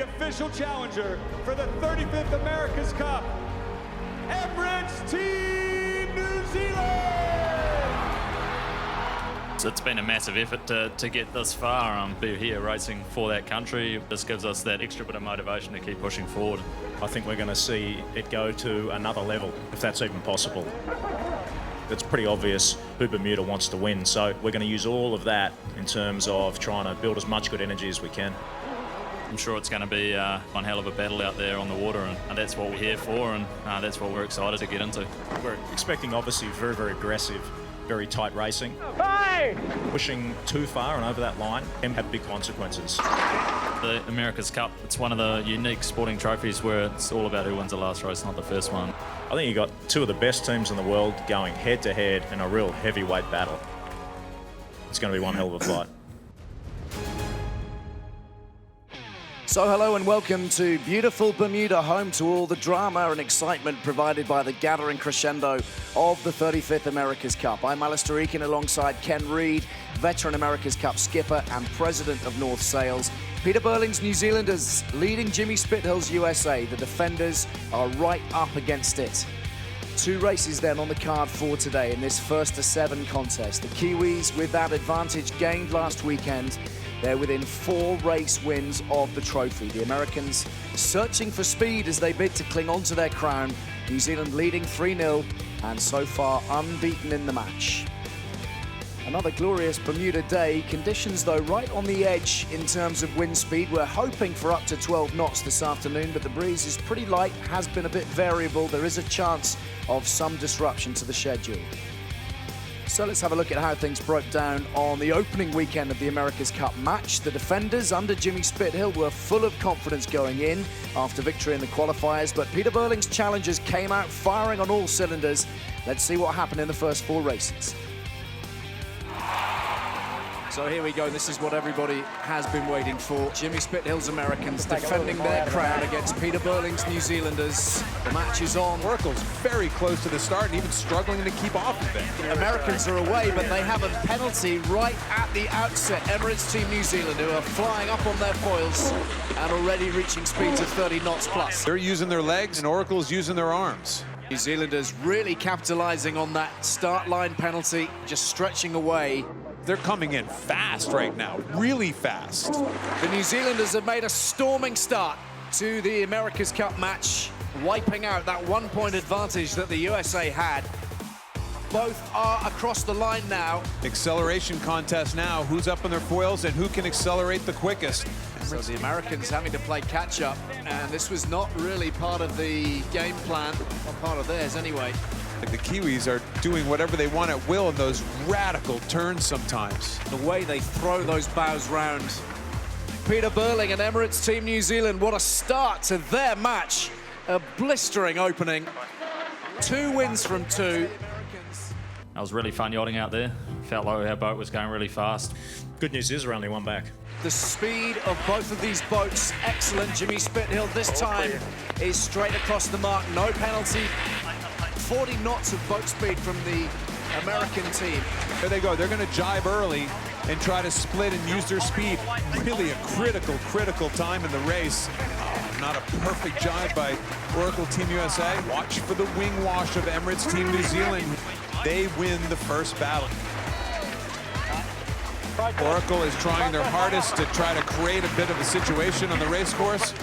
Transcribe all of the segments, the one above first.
official challenger for the 35th America's Cup, Emirates Team New Zealand! So it's been a massive effort to get this far, be here racing for that country. This gives us that extra bit of motivation to keep pushing forward. I think we're going to see it go to another level, if that's even possible. It's pretty obvious who Bermuda wants to win, so we're going to use all of that in terms of trying to build as much good energy as we can. I'm sure it's going to be one hell of a battle out there on the water, and that's what we're here for, and that's what we're excited to get into. We're expecting obviously very, very aggressive, very tight racing. Hey! Pushing too far and over that line can have big consequences. The America's Cup, it's one of the unique sporting trophies where it's all about who wins the last race, not the first one. I think you got two of the best teams in the world going head to head in a real heavyweight battle. It's going to be one hell of a fight. So hello and welcome to beautiful Bermuda, home to all the drama and excitement provided by the gathering crescendo of the 35th America's Cup. I'm Alistair Eakin alongside Ken Reid, veteran America's Cup skipper and president of North Sails. Peter Burling's New Zealanders leading Jimmy Spithill's USA. The defenders are right up against it. Two races then on the card for today in this first to 7 contest. The Kiwis with that advantage gained last weekend. They're within 4 race wins of the trophy. The Americans searching for speed as they bid to cling on to their crown. New Zealand leading 3-0 and so far unbeaten in the match. Another glorious Bermuda day. Conditions though right on the edge in terms of wind speed. We're hoping for up to 12 knots this afternoon, but the breeze is pretty light, has been a bit variable. There is a chance of some disruption to the schedule. So let's have a look at how things broke down on the opening weekend of the America's Cup match. The defenders under Jimmy Spithill were full of confidence going in after victory in the qualifiers, but Peter Burling's challengers came out firing on all cylinders. Let's see what happened in the first 4 races. So here we go, this is what everybody has been waiting for. Jimmy Spithill's Americans defending their crown against Peter Burling's New Zealanders. The match is on. Oracle's very close to the start and even struggling to keep off of it. Americans are away, but they have a penalty right at the outset. Emirates Team New Zealand, who are flying up on their foils and already reaching speeds of 30 knots plus. They're using their legs and Oracle's using their arms. New Zealanders really capitalizing on that start line penalty, just stretching away. They're coming in fast right now, really fast. The New Zealanders have made a storming start to the America's Cup match, wiping out that 1-point advantage that the USA had. Both are across the line now. Acceleration contest now. Who's up on their foils and who can accelerate the quickest? So the Americans having to play catch-up, and this was not really part of the game plan, or part of theirs anyway. The Kiwis are doing whatever they want at will in those radical turns sometimes. The way they throw those bows round. Peter Burling and Emirates Team New Zealand, what a start to their match. A blistering opening. 2 wins from 2. It was really fun yachting out there. Felt like our boat was going really fast. Good news is we're only one back. The speed of both of these boats, excellent. Jimmy Spithill this time is straight across the mark, no penalty. 40 knots of boat speed from the American team. There they go, they're gonna jibe early and try to split and use their speed. Really a critical time in the race. Not a perfect jibe by Oracle Team USA. Watch for the wing wash of Emirates Team New Zealand. They win the first battle. Oracle is trying their hardest to try to create a bit of a situation on the race course.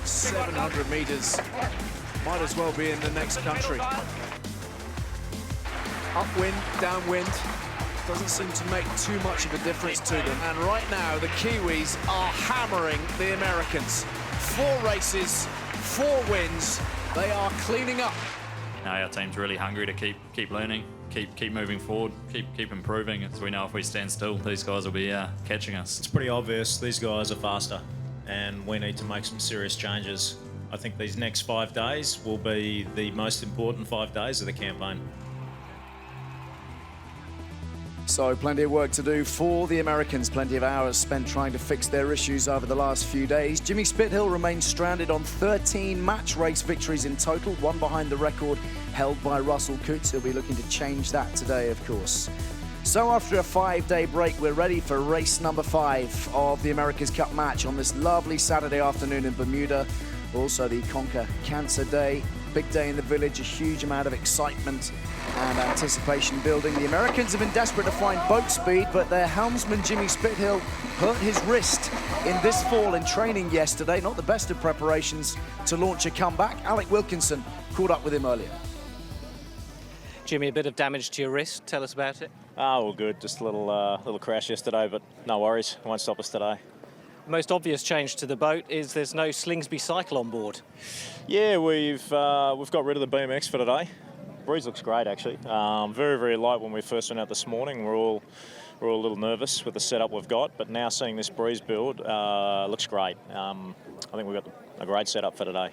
700 meters. Might as well be in the next country. Upwind, downwind, doesn't seem to make too much of a difference to them. And right now, the Kiwis are hammering the Americans. 4 races, 4 wins. They are cleaning up. Now our team's really hungry to keep learning, keep moving forward, keep improving. As we know, if we stand still, these guys will be catching us. It's pretty obvious these guys are faster and we need to make some serious changes. I think these next 5 days will be the most important 5 days of the campaign. So plenty of work to do for the Americans, plenty of hours spent trying to fix their issues over the last few days. Jimmy Spithill remains stranded on 13 match race victories in total, 1 behind the record held by Russell Coutts. He'll be looking to change that today, of course. So after a 5-day break, we're ready for race number 5 of the America's Cup match on this lovely Saturday afternoon in Bermuda. Also the Conquer Cancer Day. Big day in the village, a huge amount of excitement and anticipation building. The Americans have been desperate to find boat speed, but their helmsman Jimmy Spithill hurt his wrist in this fall in training yesterday. Not the best of preparations to launch a comeback. Alec Wilkinson caught up with him earlier. Jimmy, a bit of damage to your wrist. Tell us about it. Oh, well, good. Just a little crash yesterday, but no worries. It won't stop us today. The most obvious change to the boat is there's no Slingsby cycle on board. Yeah, we've got rid of the BMX for today. Breeze looks great, actually. Very, very light when we first went out this morning. We're all a little nervous with the setup we've got, but now seeing this Breeze build looks great. I think we've got a great setup for today.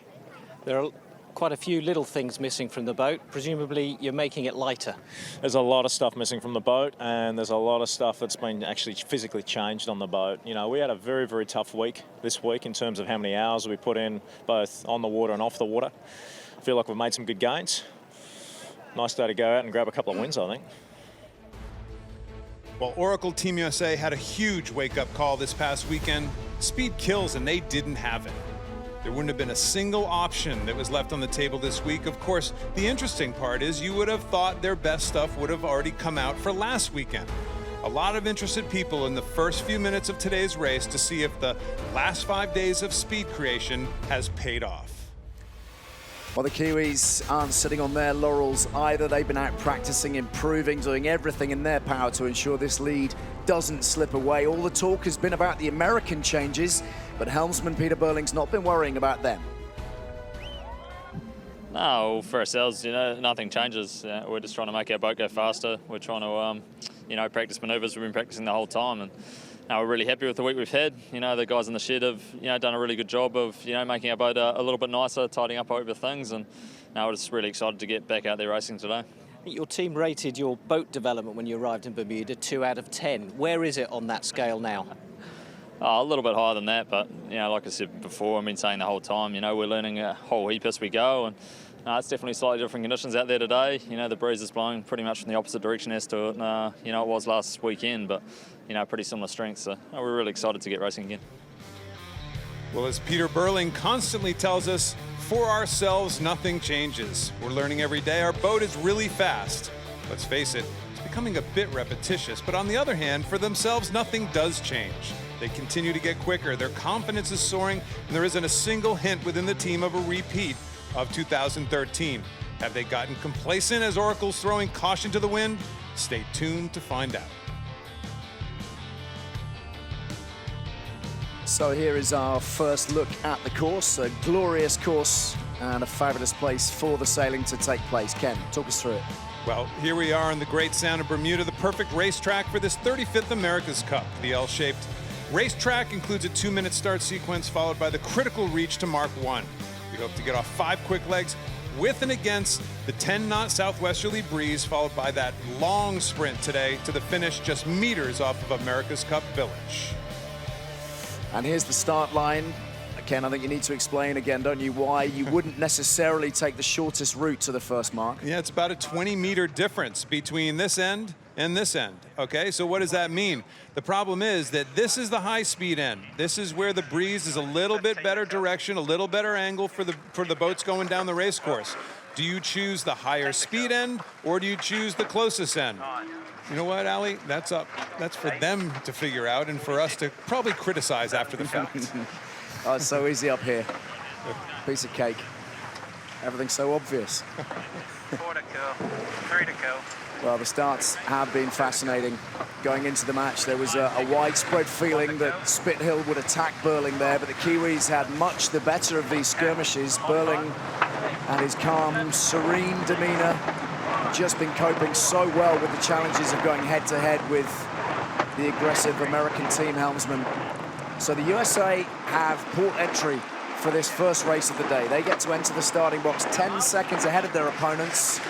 There are quite a few little things missing from the boat. Presumably you're making it lighter. There's a lot of stuff missing from the boat, and there's a lot of stuff that's been actually physically changed on the boat. You know, we had a very, very tough week this week in terms of how many hours we put in both on the water and off the water. I feel like we've made some good gains. Nice day to go out and grab a couple of wins, I think. Well, Oracle Team USA had a huge wake-up call this past weekend. Speed kills, and they didn't have it. There wouldn't have been a single option that was left on the table this week. Of course, the interesting part is you would have thought their best stuff would have already come out for last weekend. A lot of interested people in the first few minutes of today's race to see if the last 5 days of speed creation has paid off. Well, the Kiwis aren't sitting on their laurels either. They've been out practicing, improving, doing everything in their power to ensure this lead doesn't slip away. All the talk has been about the American changes, but helmsman Peter Burling's not been worrying about them. No, for ourselves, nothing changes. We're just trying to make our boat go faster. We're trying to, practice manoeuvres we've been practicing the whole time, and we're really happy with the week we've had. The guys in the shed have, done a really good job of, making our boat a little bit nicer, tidying up over things, and we're just really excited to get back out there racing today. Your team rated your boat development when you arrived in Bermuda 2 out of 10. Where is it on that scale now? Oh, a little bit higher than that, but like I said before, I've been saying the whole time, we're learning a whole heap as we go, and it's definitely slightly different conditions out there today. The breeze is blowing pretty much from the opposite direction as to it, it was last weekend, but pretty similar strengths. So we're really excited to get racing again. Well, as Peter Burling constantly tells us, for ourselves, nothing changes. We're learning every day. Our boat is really fast. Let's face it, it's becoming a bit repetitious, but on the other hand, for themselves, nothing does change. They continue to get quicker, their confidence is soaring, and there isn't a single hint within the team of a repeat of 2013. Have they gotten complacent as Oracle's throwing caution to the wind? Stay tuned to find out. So here is our first look at the course, a glorious course and a fabulous place for the sailing to take place. Ken, talk us through it. Well, here we are in the great sound of Bermuda, the perfect racetrack for this 35th America's Cup. The L-shaped racetrack includes a 2-minute start sequence followed by the critical reach to Mark 1. We hope to get off 5 quick legs with and against the 10-knot southwesterly breeze, followed by that long sprint today to the finish just meters off of America's Cup Village. And here's the start line. Ken, I think you need to explain again, don't you, why you wouldn't necessarily take the shortest route to the first mark. Yeah, it's about a 20-meter difference between this end and this end. Okay, so what does that mean? The problem is that this is the high-speed end. This is where the breeze is a little bit better direction, a little better angle for the boats going down the race course. Do you choose the higher speed end, or do you choose the closest end? You know what, Ali? That's for them to figure out, and for us to probably criticize after the fact. Oh, it's so easy up here. Piece of cake. Everything's so obvious. 4 to go, 3 to go. Well, the starts have been fascinating. Going into the match, there was a widespread feeling that Spithill would attack Burling there, but the Kiwis had much the better of these skirmishes. Burling and his calm, serene demeanor just been coping so well with the challenges of going head-to-head with the aggressive American team helmsman. So the USA have port entry for this first race of the day. They get to enter the starting box 10 seconds ahead of their opponents.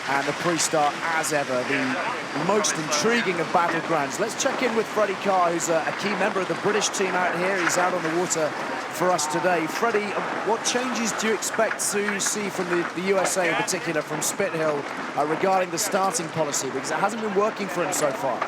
And the pre-start, as ever, the most intriguing of battlegrounds. Let's check in with Freddie Carr, who's a key member of the British team out here. He's out on the water for us today. Freddie, what changes do you expect to see from the USA in particular, from Spithill, regarding the starting policy? Because it hasn't been working for him so far.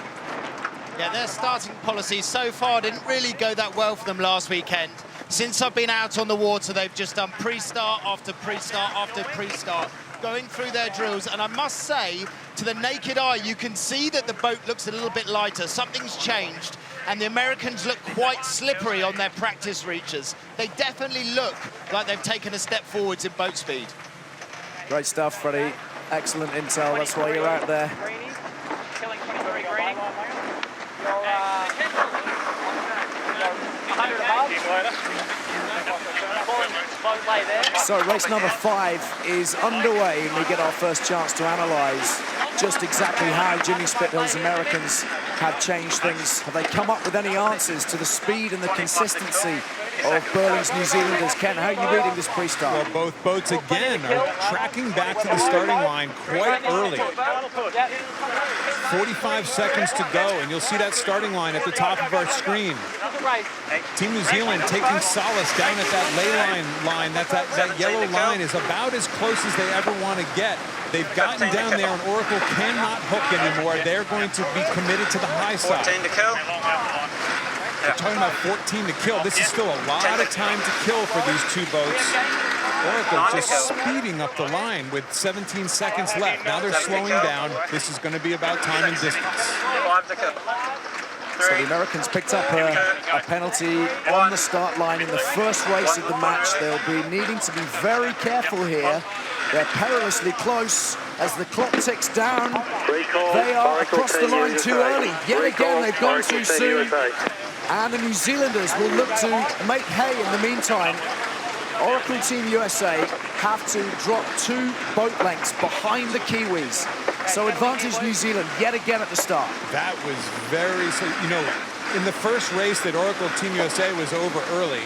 Yeah, their starting policy so far didn't really go that well for them last weekend. Since I've been out on the water, they've just done pre-start after pre-start after pre-start, going through their drills. And I must say, to the naked eye, you can see that the boat looks a little bit lighter. Something's changed. And the Americans look quite slippery on their practice reaches. They definitely look like they've taken a step forwards in boat speed. Great stuff, Freddie. Excellent intel. That's why you're out there. Killing 23 greening. So race number 5 is underway, and we get our first chance to analyse just exactly how Jimmy Spithill's Americans have changed things. Have they come up with any answers to the speed and the consistency of Burling's New Zealanders? Ken, how are you reading this pre-start? Well, both boats again are tracking back to the starting line quite early. 45 seconds to go, and you'll see that starting line at the top of our screen. Team New Zealand taking solace down at that ley line. That yellow line is about as close as they ever want to get. They've gotten down there, and Oracle cannot hook anymore. They're going to be committed to the high side. 14 to kill. We're talking about 14 to kill. This is still a lot of time to kill for these two boats. Oracle just speeding up the line with 17 seconds left. Now they're slowing down. This is going to be about time and distance. 5 to kill. So the Americans picked up a penalty on the start line in the first race of the match. They'll be needing to be very careful here. They're perilously close as the clock ticks down. They are across the line too early. Yet again, they've gone too soon. And the New Zealanders will look to make hay in the meantime. Oracle Team USA have to drop 2 boat lengths behind the Kiwis. So advantage New Zealand yet again at the start. That was very, you know, in the first race that Oracle Team USA was over early,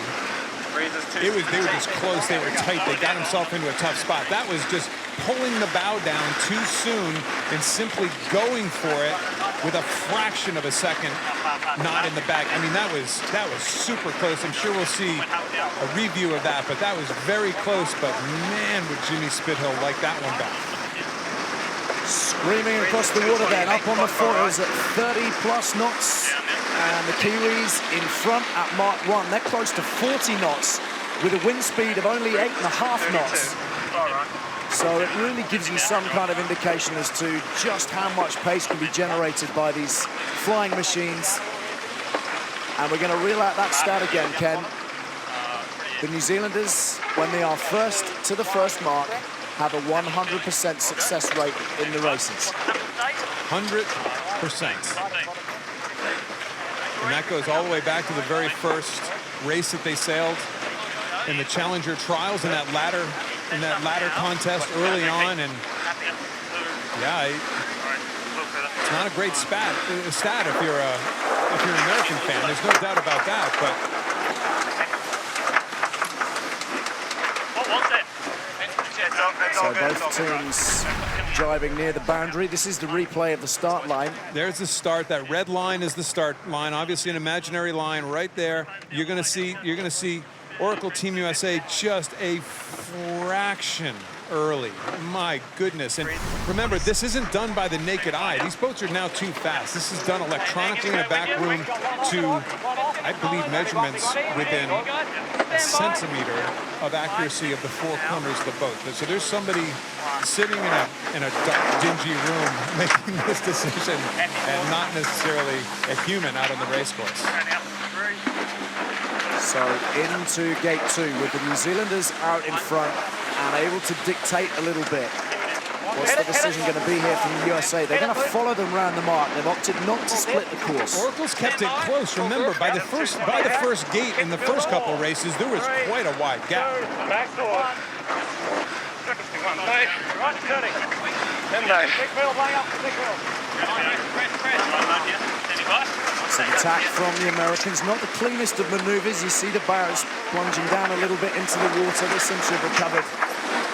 they were just close, they were tight, they got themselves into a tough spot. That was just pulling the bow down too soon and simply going for it with a fraction of a second not in the bag. I mean, that was super close. I'm sure we'll see a review of that, but that was very close. But man, would Jimmy Spithill like that one back. Screaming across the water then, up on the foils at 30+ knots. And the Kiwis in front at Mark 1. They're close to 40 knots with a wind speed of only 8.5 knots. So it really gives you some kind of indication as to just how much pace can be generated by these flying machines. And we're going to reel out that stat again, Ken. The New Zealanders, when they are first to the first mark, have a 100% success rate in the races. 100%. And that goes all the way back to the very first race that they sailed in the Challenger Trials in that ladder contest early on. And yeah, it's not a great stat if you're an American fan. There's no doubt about that. But so both teams driving near the boundary. This is the replay of the start line. There's the start. That red line is the start line. Obviously an imaginary line right there. You're going to see Oracle Team USA just a fraction early. My goodness. And remember, this isn't done by the naked eye. These boats are now too fast. This is done electronically in a back room to, I believe, measurements within a centimeter of accuracy of the 4 corners of the boat. So there's somebody sitting in a dark, dingy room making this decision, and not necessarily a human out on the race course. So into gate 2 with the New Zealanders out in front and able to dictate a little bit. What's the decision going to be here from the USA? They're going to follow them around the mark. They've opted not to split the course. Oracle's kept it close. Remember, by the first gate in the first couple races, there was quite a wide gap. So the attack from the Americans, not the cleanest of maneuvers. You see the barrels plunging down a little bit into the water. They seem to have recovered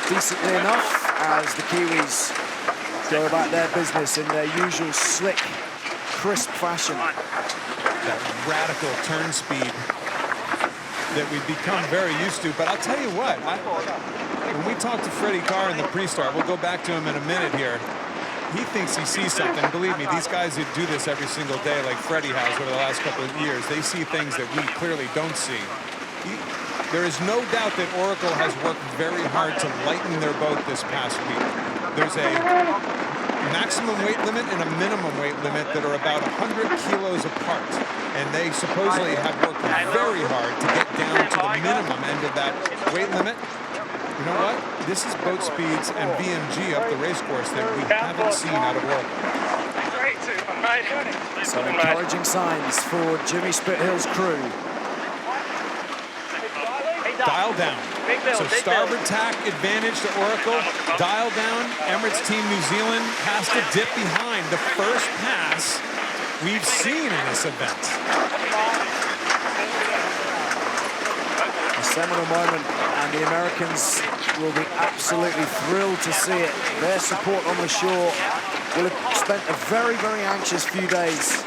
decently enough as the Kiwis go about their business in their usual slick, crisp fashion. That radical turn speed that we've become very used to. But I'll tell you what, when we talked to Freddie Carr in the pre-start, we'll go back to him in a minute here. He thinks he sees something. Believe me, these guys that do this every single day, like Freddie has over the last couple of years, they see things that we clearly don't see. There is no doubt that Oracle has worked very hard to lighten their boat this past week. There's a maximum weight limit and a minimum weight limit that are about 100 kilos apart. And they supposedly have worked very hard to get down to the minimum end of that weight limit. You know what? This is boat speeds and BMG up the race course that we haven't seen out of Oracle. So encouraging signs for Jimmy Spithill's crew. Dial down. So starboard tack advantage to Oracle. Dial down. Emirates Team New Zealand has to dip behind. The first pass we've seen in this event. A seminal moment, and the Americans will be absolutely thrilled to see it. Their support on the shore will have spent a very, very anxious few days,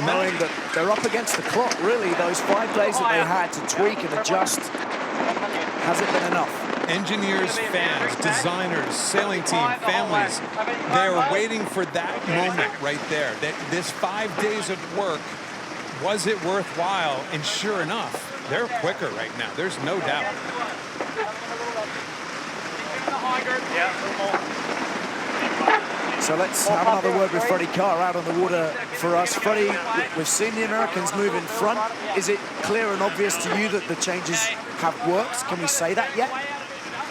knowing that they're up against the clock, really. Those 5 days that they had to tweak and adjust, has it been enough? Engineers, fans, designers, sailing team, families, they're waiting for that moment right there. That this 5 days of work, was it worthwhile? And sure enough, they're quicker right now. There's no doubt. So let's have another word with Freddie Carr out on the water for us. Freddie, we've seen the Americans move in front. Is it clear and obvious to you that the changes have worked? Can we say that yet?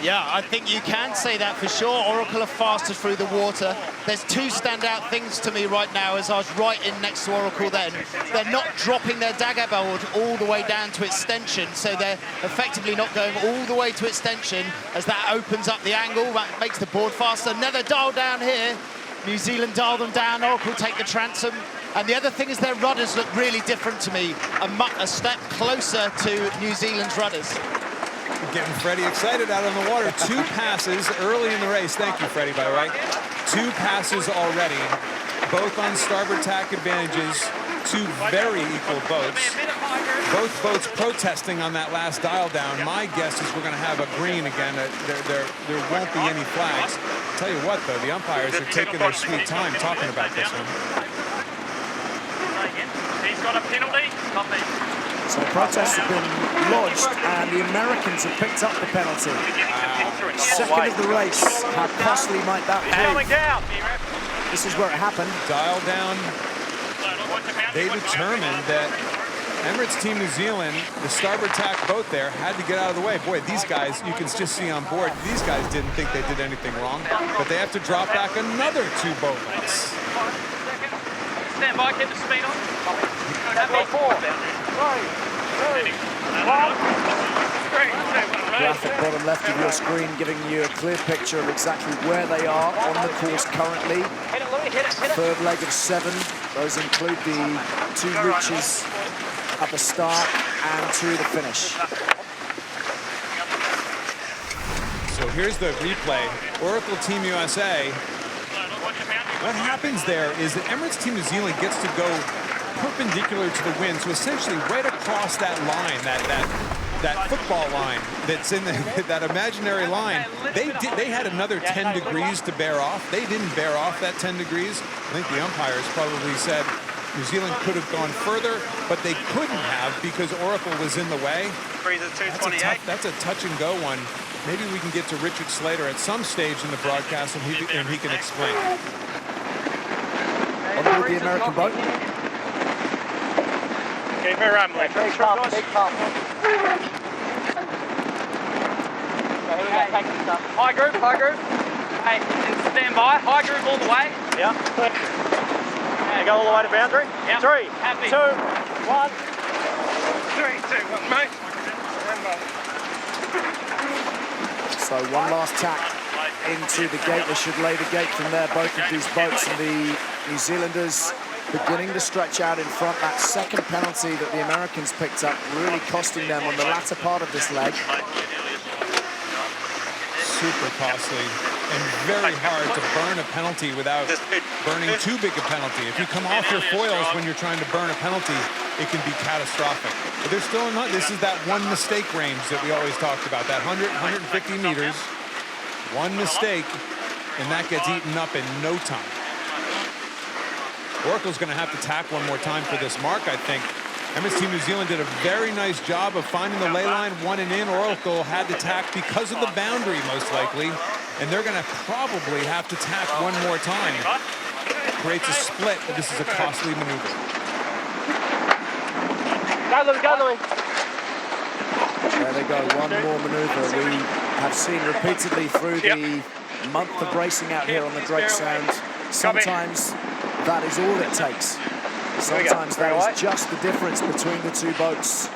Yeah, I think you can say that for sure. Oracle are faster through the water. There's two standout things to me right now as I was right in next to Oracle then. They're not dropping their dagger board all the way down to extension, so they're effectively not going all the way to extension as that opens up the angle, that makes the board faster. Another dial down here. New Zealand dial them down, Oracle take the transom. And the other thing is their rudders look really different to me, a step closer to New Zealand's rudders. Getting Freddie excited out on the water. 2 passes early in the race. Thank you, Freddie, by the way. 2 passes already, both on starboard tack advantages, 2 very equal boats. Both boats protesting on that last dial down. My guess is we're going to have a green again. There won't be any flags. I'll tell you what, though, the umpires are taking their sweet time talking about this one. He's got a penalty. So protests have been lodged, and the Americans have picked up the penalty. Second of the race. How costly might that prove? This is where it happened. Dial down. They determined that Emirates Team New Zealand, the starboard tack boat there, had to get out of the way. Boy, these guys, you can just see on board, these guys didn't think they did anything wrong, but they have to drop back another 2 boat lengths. Stand by, keep the speed on. Graphic bottom left of your screen giving you a clear picture of exactly where they are on the course currently. Third leg of 7. Those include the 2 reaches at the start and to the finish. So here's the replay. Oracle Team USA. What happens there is that Emirates Team New Zealand gets to go perpendicular to the wind, so essentially right across that line, that football line that's in that imaginary line. They had another 10 degrees to bear off. They didn't bear off that 10 degrees. I think the umpires probably said New Zealand could have gone further, but they couldn't have because Oracle was in the way. That's a touch and go one. Maybe we can get to Richard Slater at some stage in the broadcast and he can explain. On board the American boat. Okay, very right, Mike. Big top. High group. Hey, stand by. High group all the way. Yeah. Okay, go all the way to boundary. Yep. 3, happy. 2, 1. 3, 2, 1, mate. So one last tack into the gate. They should lay the gate from there, both of these boats, and the New Zealanders beginning to stretch out in front. That second penalty that the Americans picked up really costing them on the latter part of this leg. Super costly. and very hard to burn a penalty without burning too big a penalty. If you come off your foils when you're trying to burn a penalty, it can be catastrophic. But there's still not. This is that one mistake range that we always talked about. That 150 meters, one mistake, and that gets eaten up in no time. Oracle's going to have to tack one more time for this mark, I think. Emirates Team New Zealand did a very nice job of finding the ley line, one and in. Oracle had to tack because of the boundary, most likely, and they're going to probably have to tack one more time. Creates a split, but this is a costly maneuver. There they go, one more maneuver. We have seen repeatedly through the month of racing out here on the Drake Sound. Sometimes that is all it takes. Sometimes that is just the difference between the two boats.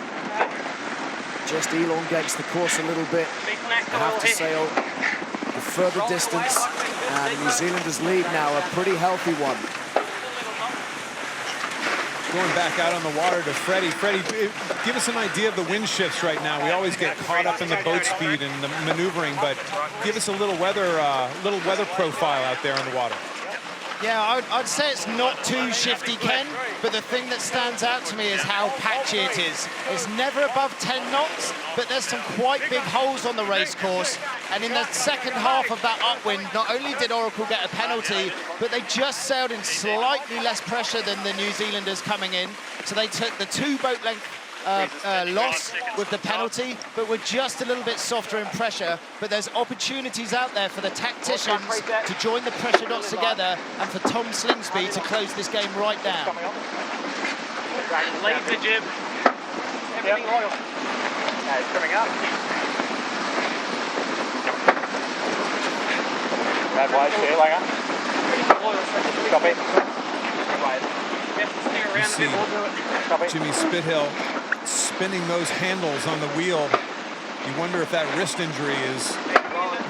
Just elongates the course a little bit. They have to sail the further distance, and the New Zealanders' lead now a pretty healthy one. Going back out on the water to Freddie. Freddie, give us an idea of the wind shifts right now. We always get caught up in the boat speed and the maneuvering, but give us a little weather profile out there on the water. Yeah, I'd say it's not too shifty, Ken, but the thing that stands out to me is how patchy it is. It's never above 10 knots, but there's some quite big holes on the race course. And in the second half of that upwind, not only did Oracle get a penalty, but they just sailed in slightly less pressure than the New Zealanders coming in. So they took the 2 boat length loss with the penalty, but we're just a little bit softer in pressure. But there's opportunities out there for the tacticians to join the pressure dots together and for Tom Slingsby to close this game right down. Leave the jib. Everything oil. Yeah, it's coming up. Bad wide, steer like that. Copy. Jimmy Spithill spinning those handles on the wheel. You wonder if that wrist injury is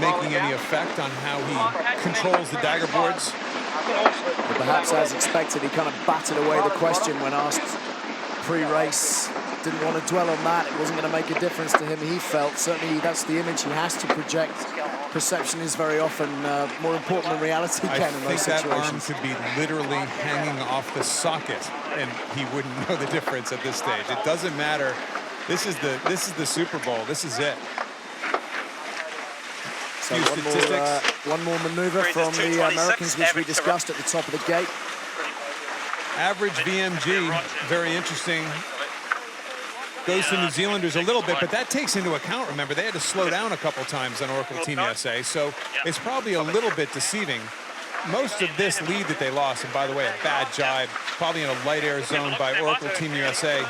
making any effect on how he controls the dagger boards. But perhaps as expected, he kind of batted away the question when asked pre-race. Didn't want to dwell on that. It wasn't going to make a difference to him, he felt. Certainly that's the image he has to project. Perception is very often more important than reality can in those situations. I think that arm could be literally hanging off the socket, and he wouldn't know the difference at this stage. It doesn't matter. This is the Super Bowl. This is it. So one more maneuver from the Americans, which we discussed at the top of the gate. Average VMG, very interesting. Goes to New Zealanders a little bit, but that takes into account, remember, they had to slow down a couple times on Oracle Team USA, so it's probably a little bit deceiving. Most of this lead that they lost, and by the way, a bad jibe, probably in a light air zone by Oracle Team USA,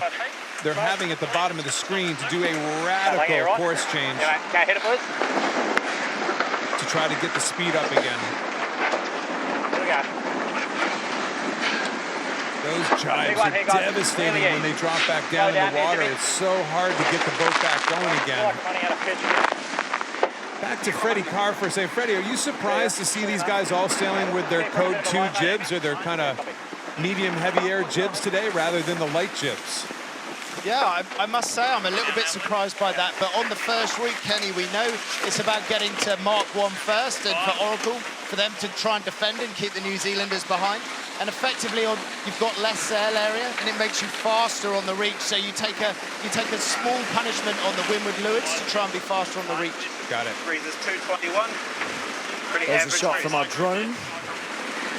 they're having at the bottom of the screen to do a radical course change to try to get the speed up again. Those jibes are devastating when they drop back down in the water. It's so hard to get the boat back going again. Back to Freddie Carr for a second. Freddie, are you surprised to see these guys all sailing with their Code 2 jibs or their kind of medium heavy air jibs today rather than the light jibs? Yeah, I must say I'm a little bit surprised by that. But on the first week, Kenny, we know it's about getting to Mark 1 first, and for Oracle, for them to try and defend and keep the New Zealanders behind. And effectively, you've got less sail area, and it makes you faster on the reach. So you take a small punishment on the windward leeward to try and be faster on the reach. Got it. Breezes 221. There's a shot from our drone,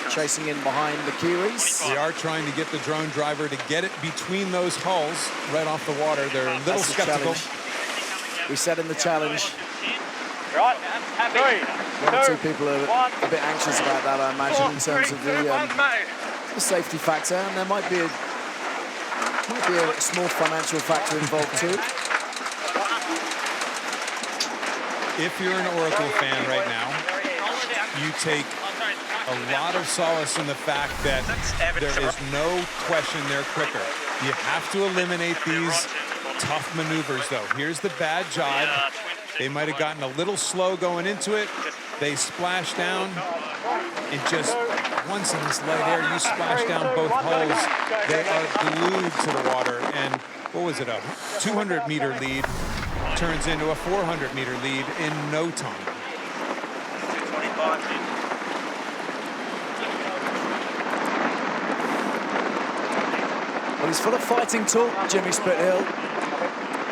chasing in behind the Kiwis. We are trying to get the drone driver to get it between those hulls right off the water. They're a little skeptical. We said in the challenge. Right, happy. One or two people are a bit anxious about that, I imagine, in terms of the safety factor, and there might be a small financial factor involved too. If you're an Oracle fan right now, you take a lot of solace in the fact that there is no question they're quicker. You have to eliminate these tough maneuvers, though. Here's the bad jibe. They might have gotten a little slow going into it. They splash down, and just once in this light air, you splash down both hulls. They are glued to the water, and what was it, a 200-meter lead turns into a 400-meter lead in no time. Well, he's full of fighting talk, Jimmy Spithill.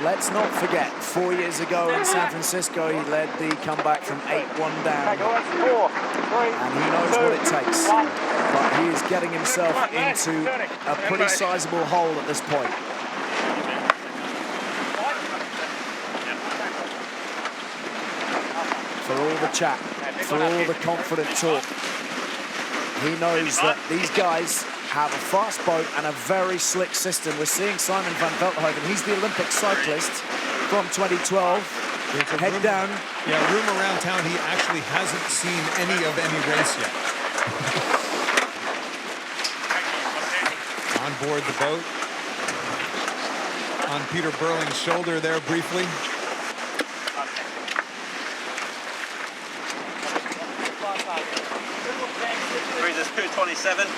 Let's not forget, 4 years ago in San Francisco, he led the comeback from 8-1 down. And he knows what it takes. But he is getting himself into a pretty sizable hole at this point. For all the chat, for all the confident talk, he knows that these guys have a fast boat and a very slick system. We're seeing Simon van Veldhoven. He's the Olympic cyclist from 2012. Head down. Yeah, room around town, he actually hasn't seen any race yet. On board the boat. On Peter Burling's shoulder there briefly. Cruises 227.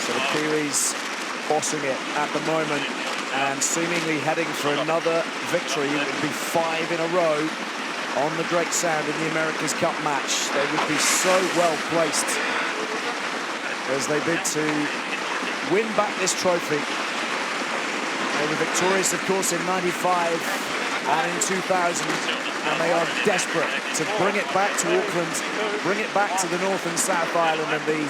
So the Kiwis bossing it at the moment and seemingly heading for another victory. It would be 5 in a row on the Great Sound in the America's Cup match. They would be so well placed as they bid to win back this trophy. They were victorious, of course, in '95 and in 2000, and they are desperate to bring it back to Auckland, bring it back to the North and South Island and the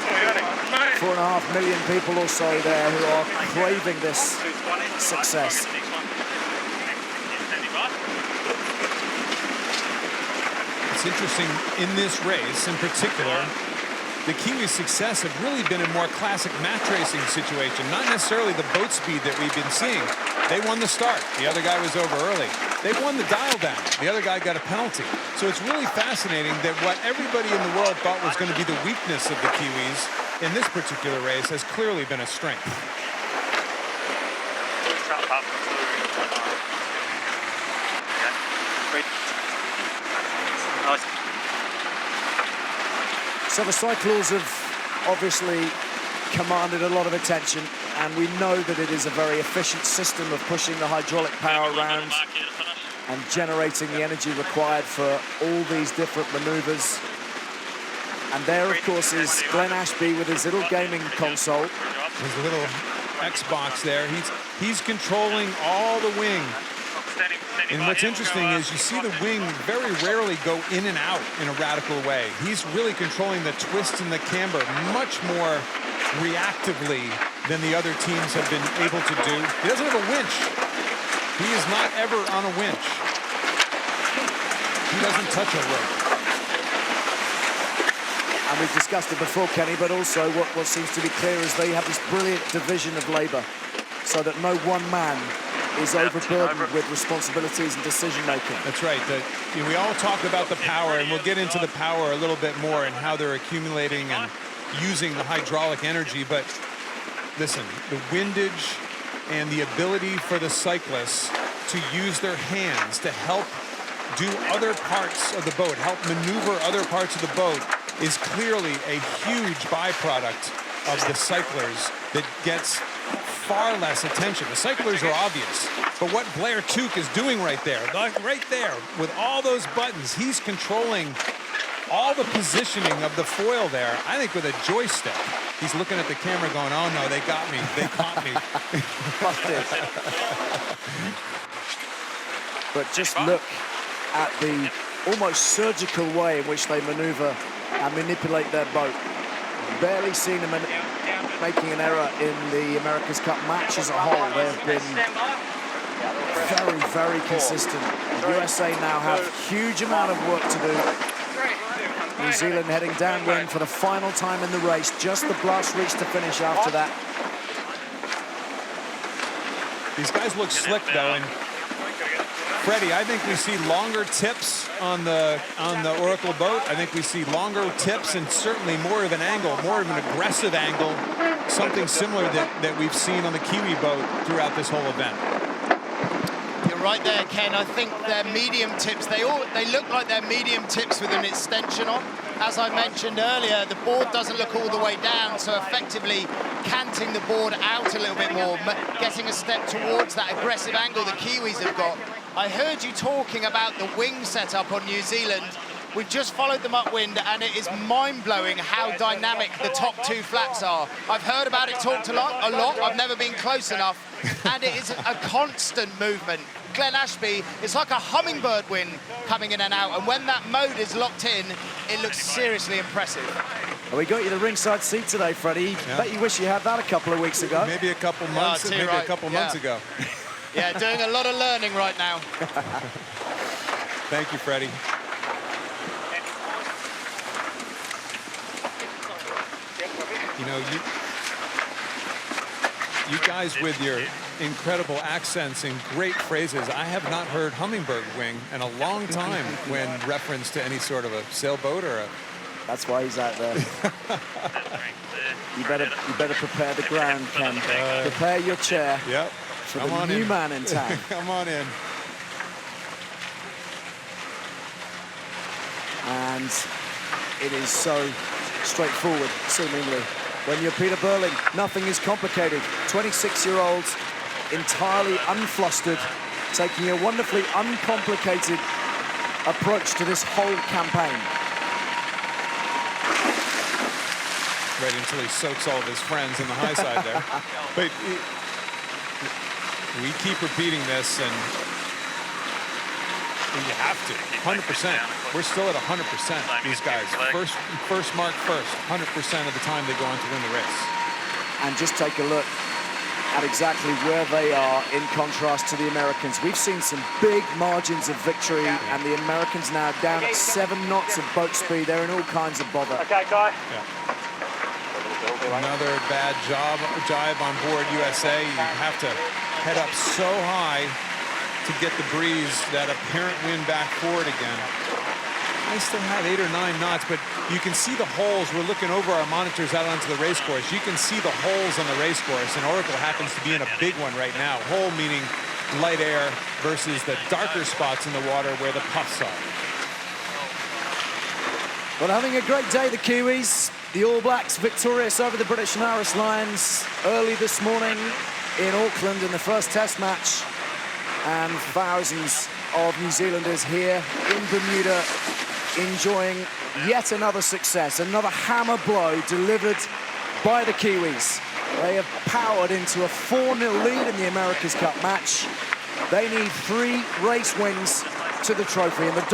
4.5 million people or so there who are craving this success. It's interesting, in this race in particular, the Kiwis' success have really been a more classic match racing situation, not necessarily the boat speed that we've been seeing. They won the start. The other guy was over early. They won the dial down. The other guy got a penalty. So it's really fascinating that what everybody in the world thought was going to be the weakness of the Kiwis in this particular race has clearly been a strength. So the cycles have obviously commanded a lot of attention, and we know that it is a very efficient system of pushing the hydraulic power around and generating the energy required for all these different maneuvers. And there, of course, is Glenn Ashby with his little gaming console. His little Xbox there. He's controlling all the wing. And what's interesting is you see the wing very rarely go in and out in a radical way. He's really controlling the twist and the camber much more reactively than the other teams have been able to do. He doesn't have a winch. He is not ever on a winch. He doesn't touch a rope. And we've discussed it before, Kenny, but also what seems to be clear is they have this brilliant division of labour so that no one man is overburdened with responsibilities and decision-making. That's right. We all talk about the power, and we'll get into the power a little bit more and how they're accumulating and using the hydraulic energy. But listen, the windage and the ability for the cyclists to use their hands to help do other parts of the boat, help maneuver other parts of the boat, is clearly a huge byproduct of the cyclers that gets far less attention. The cyclers are obvious, but what Blair Tuke is doing right there with all those buttons, he's controlling all the positioning of the foil there, I think with a joystick. He's looking at the camera going, oh no, they got me, they caught me. But just look at the almost surgical way in which they maneuver and manipulate their boat. Barely seen them making an error in the America's Cup match as a whole. They have been very, very consistent. The USA now have a huge amount of work to do. New Zealand heading downwind for the final time in the race. Just the blast reach to finish after that. These guys look slick though, and Freddie, I think we see longer tips on the Oracle boat. I think we see longer tips and certainly more of an angle, more of an aggressive angle, something similar that we've seen on the Kiwi boat throughout this whole event. You're right there, Ken. I think they're medium tips. They look like they're medium tips with an extension on. As I mentioned earlier, the board doesn't look all the way down, so effectively canting the board out a little bit more, getting a step towards that aggressive angle the Kiwis have got. I heard you talking about the wing setup on New Zealand. We've just followed them upwind, and it is mind-blowing how dynamic the top two flaps are. I've heard about it talked a lot. I've never been close enough, and it is a constant movement. Glenn Ashby, it's like a hummingbird wing coming in and out, and when that mode is locked in, it looks seriously impressive. Well, we got you the ringside seat today, Freddie. Yeah. Bet you wish you had that a couple of weeks ago. Maybe a couple months, maybe right. a couple months ago. Yeah, doing a lot of learning right now. Thank you, Freddie. You know, you guys with your incredible accents and great phrases, I have not heard hummingbird wing in a long time when reference to any sort of a sailboat or a... That's why he's out there. You better prepare the ground, Ken. Prepare your chair for the new man in town. Come on in. And it is so straightforward, seemingly. When you're Peter Burling, nothing is complicated. 26-year-old, entirely unflustered, taking a wonderfully uncomplicated approach to this whole campaign. Right until he soaks all of his friends in the high side there. But we keep repeating this, and you have to, 100%. We're still at 100%, these guys. First mark first, 100% of the time they go on to win the race. And just take a look at exactly where they are in contrast to the Americans. We've seen some big margins of victory, and the Americans now down at 7 knots of boat speed. They're in all kinds of bother. Okay, Guy. Another bad jibe on board USA. You have to head up so high to get the breeze, that apparent wind back forward again. I still have 8 or 9 knots, but you can see the holes. We're looking over our monitors out onto the race course. You can see the holes on the race course, and Oracle happens to be in a big one right now. Hole meaning light air versus the darker spots in the water where the puffs are. Well, having a great day, the Kiwis. The All Blacks victorious over the British and Irish Lions early this morning in Auckland in the first test match. And thousands of New Zealanders here in Bermuda enjoying yet another success, another hammer blow delivered by the Kiwis. They have powered into a 4-0 lead in the America's Cup match. They need 3 race wins to the trophy, and the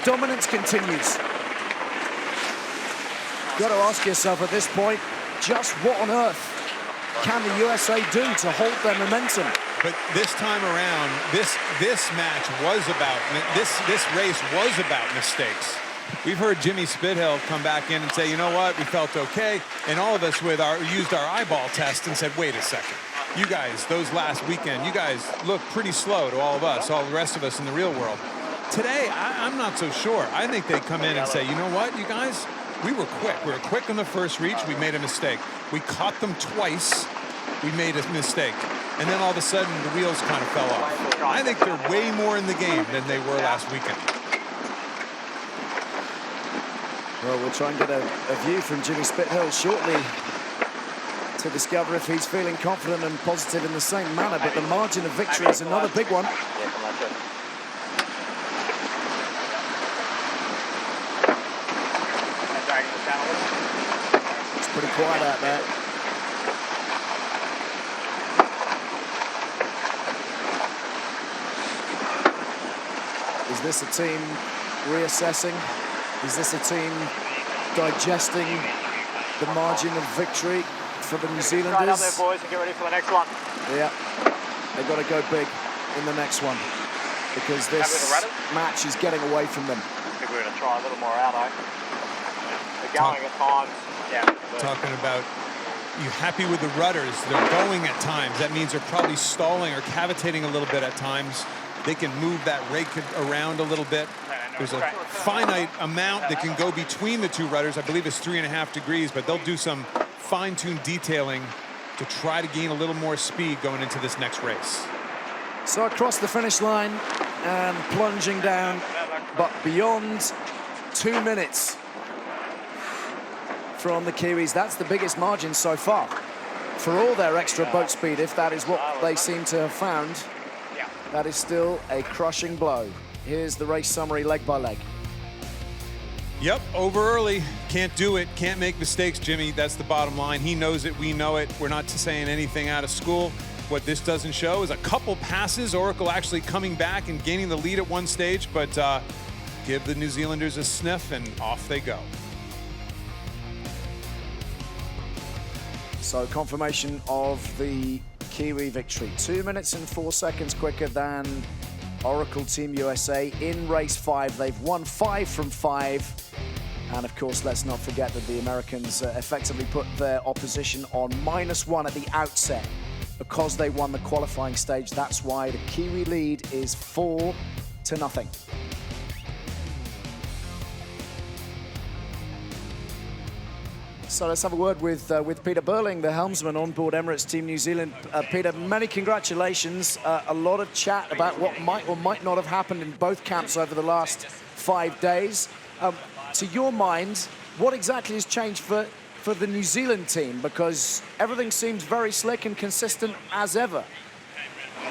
dominance continues. Got to ask yourself at this point, just what on earth can the USA do to hold their momentum? But this time around, this match was about, this race was about mistakes. We've heard Jimmy Spithill come back in and say, you know what, we felt okay. And all of us used our eyeball test and said, wait a second. You guys, those last weekend, you guys look pretty slow to all of us, all the rest of us in the real world. Today, I'm not so sure. I think they come in and say, you know what, you guys, we were quick. We were quick on the first reach. We made a mistake. We caught them twice. We made a mistake. And then all of a sudden, the wheels kind of fell off. I think they're way more in the game than they were last weekend. Well, we'll try and get a view from Jimmy Spithill shortly to discover if he's feeling confident and positive in the same manner. But the margin of victory is another big one. It's pretty quiet out there. Is this a team reassessing? Is this a team digesting the margin of victory for the New Zealanders? Right up there, boys, and get ready for the next one. Yeah, they've got to go big in the next one because this match is getting away from them. I think we're going to try a little more out, eh? They're going at times. Yeah. Talking about, you happy with the rudders? They're going at times. That means they're probably stalling or cavitating a little bit at times. They can move that rake around a little bit. There's a finite amount that can go between the two rudders. I believe it's 3.5 degrees, but they'll do some fine-tuned detailing to try to gain a little more speed going into this next race. So across the finish line and plunging down, but beyond 2 minutes from the Kiwis. That's the biggest margin so far. For all their extra boat speed, if that is what they seem to have found, that is still a crushing blow. Here's the race summary leg by leg. Yep, over early. Can't do it. Can't make mistakes, Jimmy. That's the bottom line. He knows it. We know it. We're not saying anything out of school. What this doesn't show is a couple passes. Oracle actually coming back and gaining the lead at one stage, but give the New Zealanders a sniff and off they go. So confirmation of the Kiwi victory. 2 minutes and 4 seconds quicker than Oracle Team USA in race 5. They've won 5 from 5. And of course, let's not forget that the Americans effectively put their opposition on -1 at the outset because they won the qualifying stage. That's why the Kiwi lead is 4-0. So let's have a word with Peter Burling, the helmsman on board Emirates Team New Zealand. Peter, many congratulations. A lot of chat about what might or might not have happened in both camps over the last 5 days. To your mind, what exactly has changed for the New Zealand team? Because everything seems very slick and consistent as ever.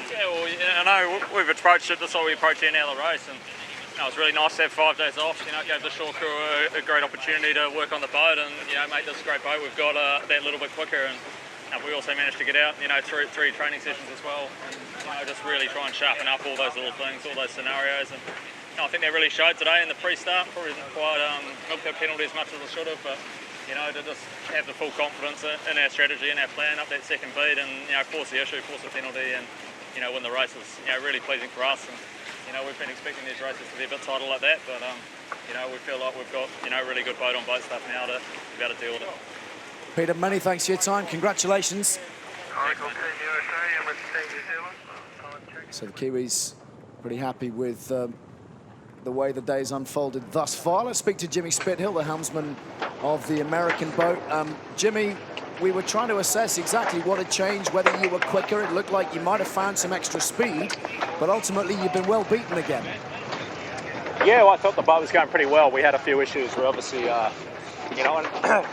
Yeah, well, I know we've approached it this way we approached any other race, and it was really nice to have 5 days off. You know, it gave the shore crew a great opportunity to work on the boat and, you know, make this great boat we've got that little bit quicker. And we also managed to get out, you know, three training sessions as well, and, you know, just really try and sharpen up all those little things, all those scenarios. And, you know, I think they really showed today in the pre-start. Probably didn't quite milk their penalty as much as it should have, but, you know, to just have the full confidence in our strategy and our plan up that second beat and, you know, force the issue, force the penalty, and, you know, win the race was, you know, really pleasing for us. And, you know, we've been expecting these races to be a bit tighter like that, but, you know, we feel like we've got, you know, really good boat on boat stuff now to be able to deal with it. Peter, many thanks for your time. Congratulations. So the Kiwis pretty happy with the way the day's unfolded thus far. Let's speak to Jimmy Spithill, the helmsman of the American boat. Jimmy, we were trying to assess exactly what had changed, whether you were quicker. It looked like you might have found some extra speed, but ultimately you've been well beaten again. Yeah, well, I thought the boat was going pretty well. We had a few issues. We obviously, you know,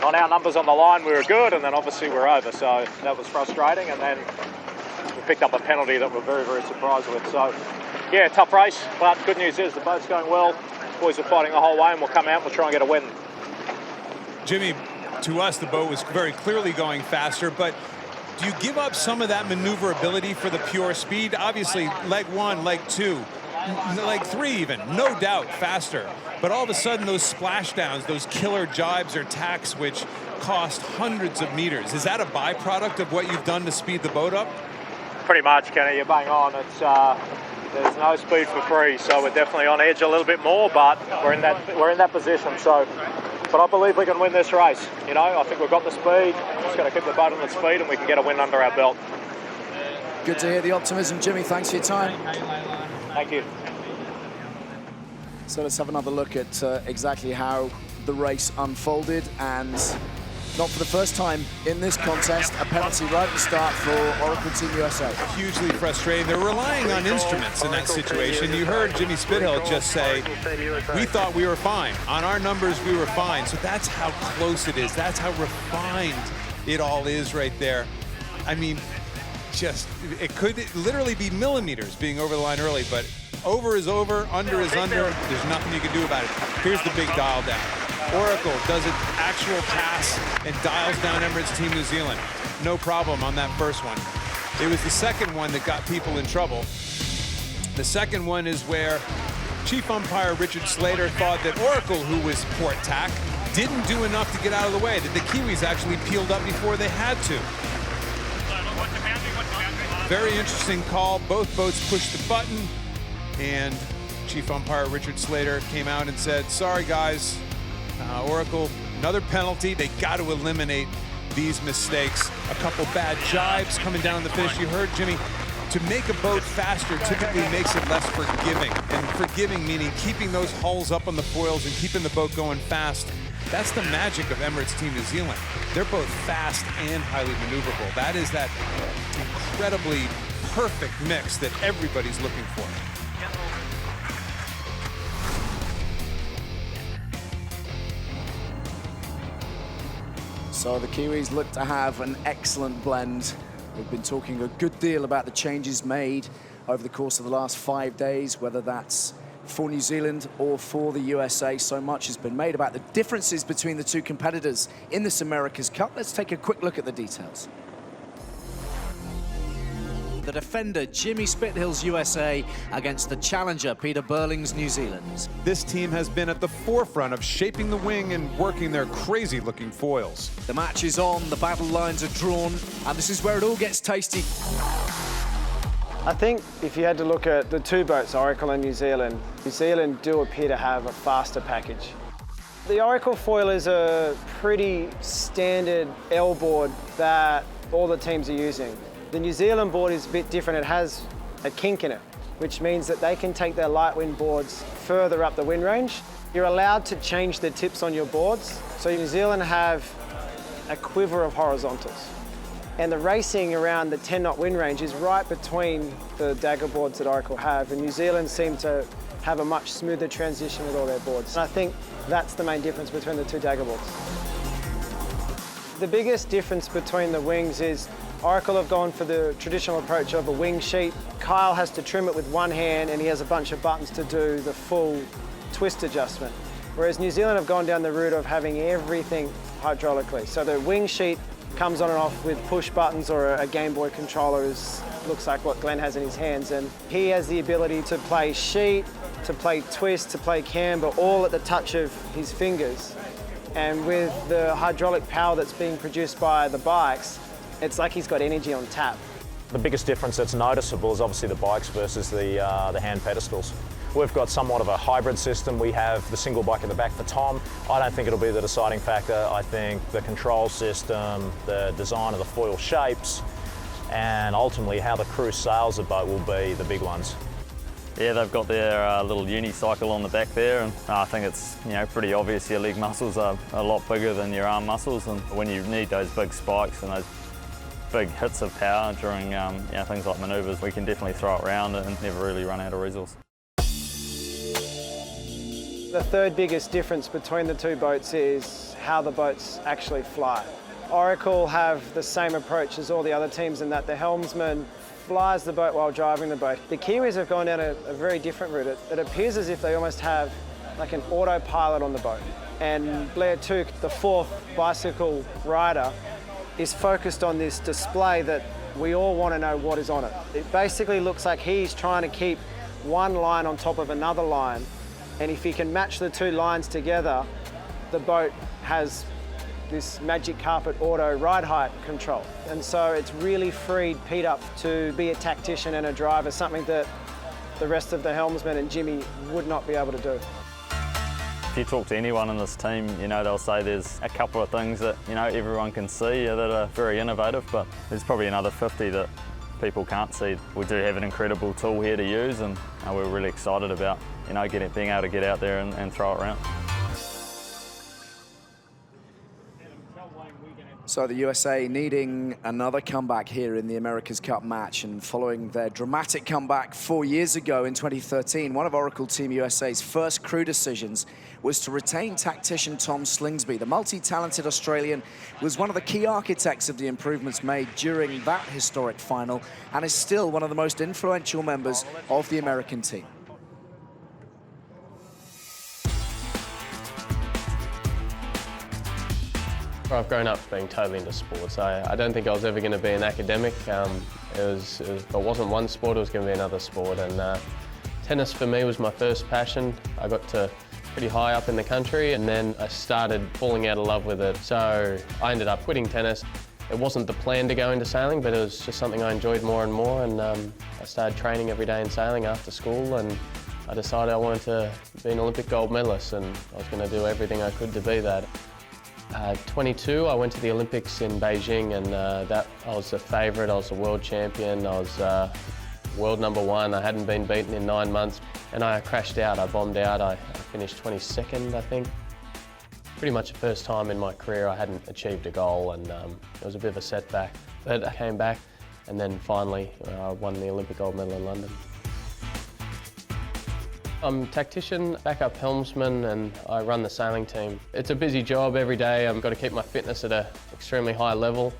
on our numbers on the line, we were good, and then obviously we're over. So that was frustrating, and then we picked up a penalty that we're very, very surprised with. So, yeah, tough race, but good news is the boat's going well. Boys are fighting the whole way, and we'll come out and we'll try and get a win. Jimmy, to us, the boat was very clearly going faster, but do you give up some of that maneuverability for the pure speed? Obviously, leg 1, leg 2, leg 3 even, no doubt faster. But all of a sudden, those splashdowns, those killer jibes or tacks, which cost hundreds of meters, is that a byproduct of what you've done to speed the boat up? Pretty much, Kenny, you're bang on. It's there's no speed for free, so we're definitely on edge a little bit more, but we're in that position. So, but I believe we can win this race. You know, I think we've got the speed. Just got to keep the boat on the speed, and we can get a win under our belt. Good to hear the optimism, Jimmy. Thanks for your time. Thank you. So let's have another look at exactly how the race unfolded, and not for the first time in this contest, a penalty right at the start for Oracle Team USA. Hugely frustrating. They're relying on instruments in that situation. You heard Jimmy Spithill just say, we thought we were fine. On our numbers, we were fine. So that's how close it is. That's how refined it all is right there. I mean, just, it could literally be millimeters being over the line early, but over is over, under is under. There's nothing you can do about it. Here's the big dial down. Oracle does an actual pass and dials down Emirates Team New Zealand. No problem on that first one. It was the second one that got people in trouble. The second one is where Chief Umpire Richard Slater thought that Oracle, who was port tack, didn't do enough to get out of the way, that the Kiwis actually peeled up before they had to. Very interesting call. Both boats pushed the button, and Chief Umpire Richard Slater came out and said, sorry guys, Oracle, another penalty. They got to eliminate these mistakes. A couple bad jibes coming down the finish. You heard Jimmy, to make a boat faster typically makes it less forgiving. And forgiving meaning keeping those hulls up on the foils and keeping the boat going fast. That's the magic of Emirates Team New Zealand. They're both fast and highly maneuverable. That is that incredibly perfect mix that everybody's looking for. So the Kiwis look to have an excellent blend. We've been talking a good deal about the changes made over the course of the last 5 days, whether that's for New Zealand or for the USA. So much has been made about the differences between the two competitors in this America's Cup. Let's take a quick look at the details. The defender, Jimmy Spithill's USA, against the challenger, Peter Burling's New Zealand. This team has been at the forefront of shaping the wing and working their crazy-looking foils. The match is on, the battle lines are drawn, and this is where it all gets tasty. I think if you had to look at the two boats, Oracle and New Zealand do appear to have a faster package. The Oracle foil is a pretty standard L board that all the teams are using. The New Zealand board is a bit different. It has a kink in it, which means that they can take their light wind boards further up the wind range. You're allowed to change the tips on your boards. So New Zealand have a quiver of horizontals. And the racing around the 10-knot wind range is right between the dagger boards that Oracle have, and New Zealand seem to have a much smoother transition with all their boards. And I think that's the main difference between the two dagger boards. The biggest difference between the wings is Oracle have gone for the traditional approach of a wing sheet. Kyle has to trim it with one hand, and he has a bunch of buttons to do the full twist adjustment. Whereas New Zealand have gone down the route of having everything hydraulically. So the wing sheet comes on and off with push buttons, or a Game Boy controller looks like what Glenn has in his hands. And he has the ability to play sheet, to play twist, to play camber, all at the touch of his fingers. And with the hydraulic power that's being produced by the bikes, it's like he's got energy on tap. The biggest difference that's noticeable is obviously the bikes versus the hand pedestals. We've got somewhat of a hybrid system. We have the single bike at the back for Tom. I don't think it'll be the deciding factor. I think the control system, the design of the foil shapes, and ultimately how the crew sails the boat will be the big ones. Yeah, they've got their little unicycle on the back there, and I think it's pretty obvious your leg muscles are a lot bigger than your arm muscles, and when you need those big spikes and those big hits of power during things like manoeuvres, we can definitely throw it around and never really run out of resource. The third biggest difference between the two boats is how the boats actually fly. Oracle have the same approach as all the other teams in that the helmsman flies the boat while driving the boat. The Kiwis have gone down a very different route. It appears as if they almost have like an autopilot on the boat. And Blair Tuke, the fourth bicycle rider, is focused on this display that we all want to know what is on it. It basically looks like he's trying to keep one line on top of another line, and if he can match the two lines together, the boat has this magic carpet auto ride height control. And so it's really freed Pete up to be a tactician and a driver, something that the rest of the helmsmen and Jimmy would not be able to do. If you talk to anyone in this team, they'll say there's a couple of things that, everyone can see that are very innovative, but there's probably another 50 that people can't see. We do have an incredible tool here to use, and we're really excited about, being able to get out there and throw it around. So the USA needing another comeback here in the America's Cup match, and following their dramatic comeback 4 years ago in 2013, one of Oracle Team USA's first crew decisions was to retain tactician Tom Slingsby. The multi-talented Australian was one of the key architects of the improvements made during that historic final, and is still one of the most influential members of the American team. I've grown up being totally into sports. I don't think I was ever going to be an academic. If it wasn't one sport, it was going to be another sport. And tennis for me was my first passion. I got to pretty high up in the country, and then I started falling out of love with it. So I ended up quitting tennis. It wasn't the plan to go into sailing, but it was just something I enjoyed more and more. And I started training every day in sailing after school, and I decided I wanted to be an Olympic gold medalist, and I was going to do everything I could to be that. 22, I went to the Olympics in Beijing, and I was a favourite. I was a world champion. I was world #1. I hadn't been beaten in 9 months, and I crashed out. I bombed out. I finished 22nd, I think. Pretty much the first time in my career I hadn't achieved a goal, and it was a bit of a setback. But I came back, and then finally I won the Olympic gold medal in London. I'm tactician, backup helmsman, and I run the sailing team. It's a busy job every day. I've got to keep my fitness at an extremely high level.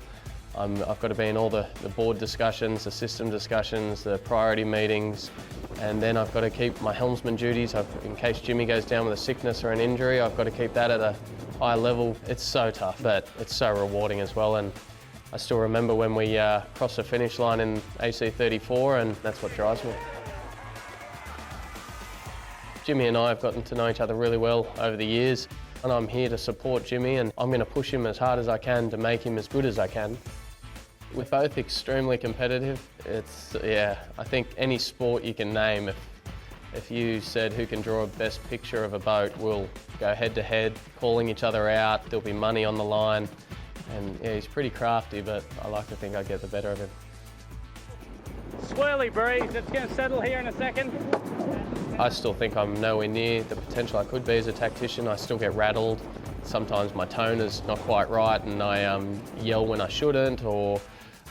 I've got to be in all the board discussions, the system discussions, the priority meetings, and then I've got to keep my helmsman duties. In case Jimmy goes down with a sickness or an injury, I've got to keep that at a high level. It's so tough, but it's so rewarding as well. And I still remember when we crossed the finish line in AC34, and that's what drives me. Jimmy and I have gotten to know each other really well over the years, and I'm here to support Jimmy, and I'm going to push him as hard as I can to make him as good as I can. We're both extremely competitive. I think any sport you can name, if you said who can draw a best picture of a boat, we'll go head to head, calling each other out. There'll be money on the line. And yeah, he's pretty crafty, but I like to think I get the better of him. Swirly breeze, it's going to settle here in a second. I still think I'm nowhere near the potential I could be as a tactician. I still get rattled. Sometimes my tone is not quite right and I yell when I shouldn't, or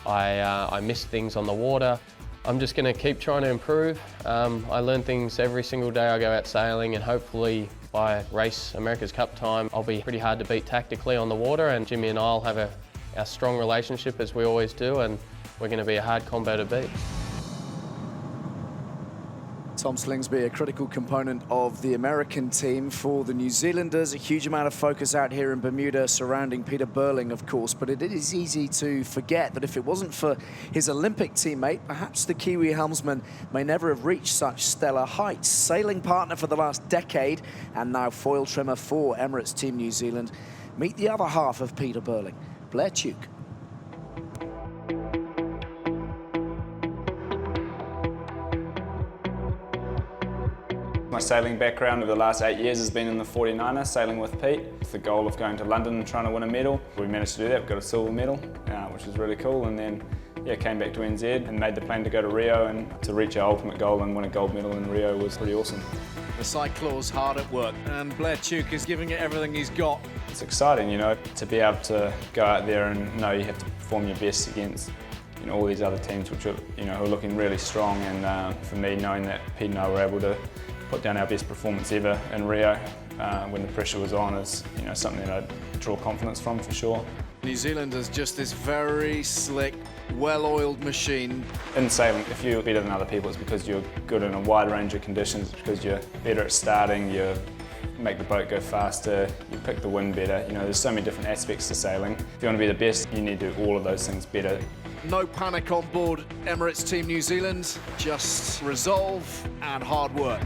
I miss things on the water. I'm just going to keep trying to improve. I learn things every single day I go out sailing, and hopefully by race America's Cup time I'll be pretty hard to beat tactically on the water, and Jimmy and I'll have a strong relationship as we always do, and we're going to be a hard combo to beat. Tom Slingsby, a critical component of the American team for the New Zealanders. A huge amount of focus out here in Bermuda surrounding Peter Burling, of course, but it is easy to forget that if it wasn't for his Olympic teammate, perhaps the Kiwi helmsman may never have reached such stellar heights. Sailing partner for the last decade and now foil trimmer for Emirates Team New Zealand. Meet the other half of Peter Burling, Blair Tuke. My sailing background over the last 8 years has been in the 49er, sailing with Pete, with the goal of going to London and trying to win a medal. We managed to do that, we got a silver medal, which was really cool, and then came back to NZ and made the plan to go to Rio, and to reach our ultimate goal and win a gold medal in Rio was pretty awesome. The Cyclaw's hard at work, and Blair Tuke is giving it everything he's got. It's exciting, to be able to go out there and know you have to perform your best against all these other teams which are, who are looking really strong, and for me, knowing that Pete and I were able to put down our best performance ever in Rio when the pressure was on is something that I draw confidence from for sure. New Zealand is just this very slick, well-oiled machine. In sailing, if you're better than other people, it's because you're good in a wide range of conditions, it's because you're better at starting, you make the boat go faster, you pick the wind better. There's so many different aspects to sailing. If you want to be the best, you need to do all of those things better. No panic on board Emirates Team New Zealand, just resolve and hard work.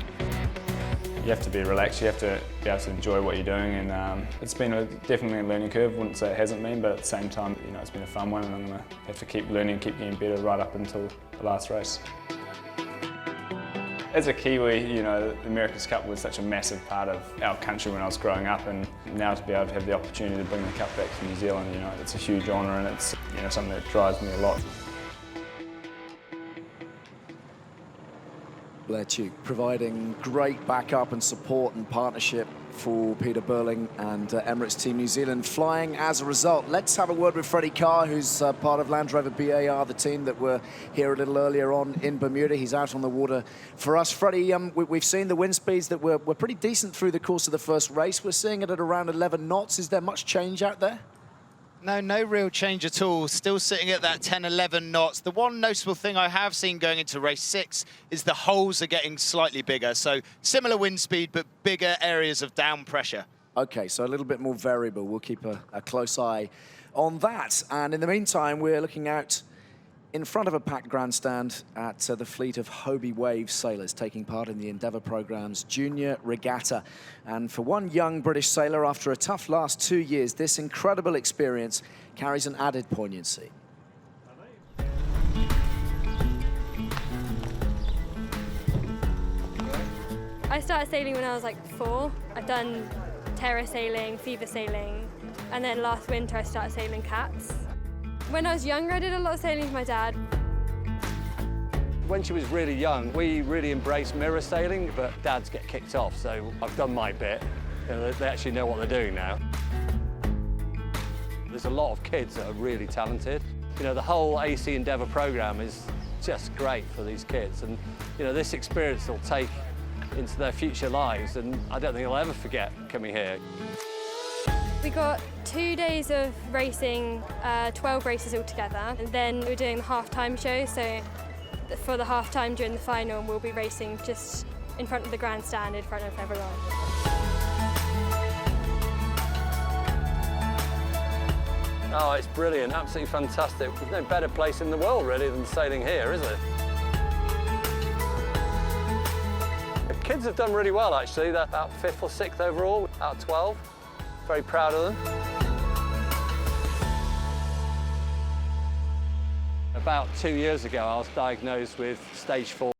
You have to be relaxed, you have to be able to enjoy what you're doing, and it's been definitely a learning curve. I wouldn't say it hasn't been, but at the same time, it's been a fun one, and I'm going to have to keep learning, keep getting better right up until the last race. As a Kiwi, the America's Cup was such a massive part of our country when I was growing up, and now to be able to have the opportunity to bring the cup back to New Zealand, it's a huge honour, and it's something that drives me a lot. Blair Tuke providing great backup and support and partnership for Peter Burling and Emirates Team New Zealand flying as a result. Let's have a word with Freddie Carr, who's part of Land Rover BAR, the team that were here a little earlier on in Bermuda. He's out on the water for us. Freddie, we've seen the wind speeds that were pretty decent through the course of the first race. We're seeing it at around 11 knots. Is there much change out there? No real change at all. Still sitting at that 10, 11 knots. The one noticeable thing I have seen going into race 6 is the holes are getting slightly bigger. So similar wind speed, but bigger areas of down pressure. Okay, so a little bit more variable. We'll keep a close eye on that. And in the meantime, we're looking out in front of a packed grandstand at the fleet of Hobie Wave sailors taking part in the Endeavour programme's Junior Regatta. And for one young British sailor, after a tough last 2 years, this incredible experience carries an added poignancy. I started sailing when I was like 4. I've done terror sailing, fever sailing, and then last winter I started sailing cats. When I was younger, I did a lot of sailing with my dad. When she was really young, we really embraced mirror sailing, but dads get kicked off, so I've done my bit. They actually know what they're doing now. There's a lot of kids that are really talented. The whole AC Endeavour programme is just great for these kids, and this experience will take into their future lives, and I don't think I'll ever forget coming here. We got 2 days of racing, 12 races altogether, and then we're doing the half-time show, so for the half-time during the final we'll be racing just in front of the grandstand, in front of everyone. Oh, it's brilliant, absolutely fantastic. There's no better place in the world really than sailing here, is it? The kids have done really well actually. They're about 5th or 6th overall out of 12. Very proud of them. About 2 years ago, I was diagnosed with stage 4.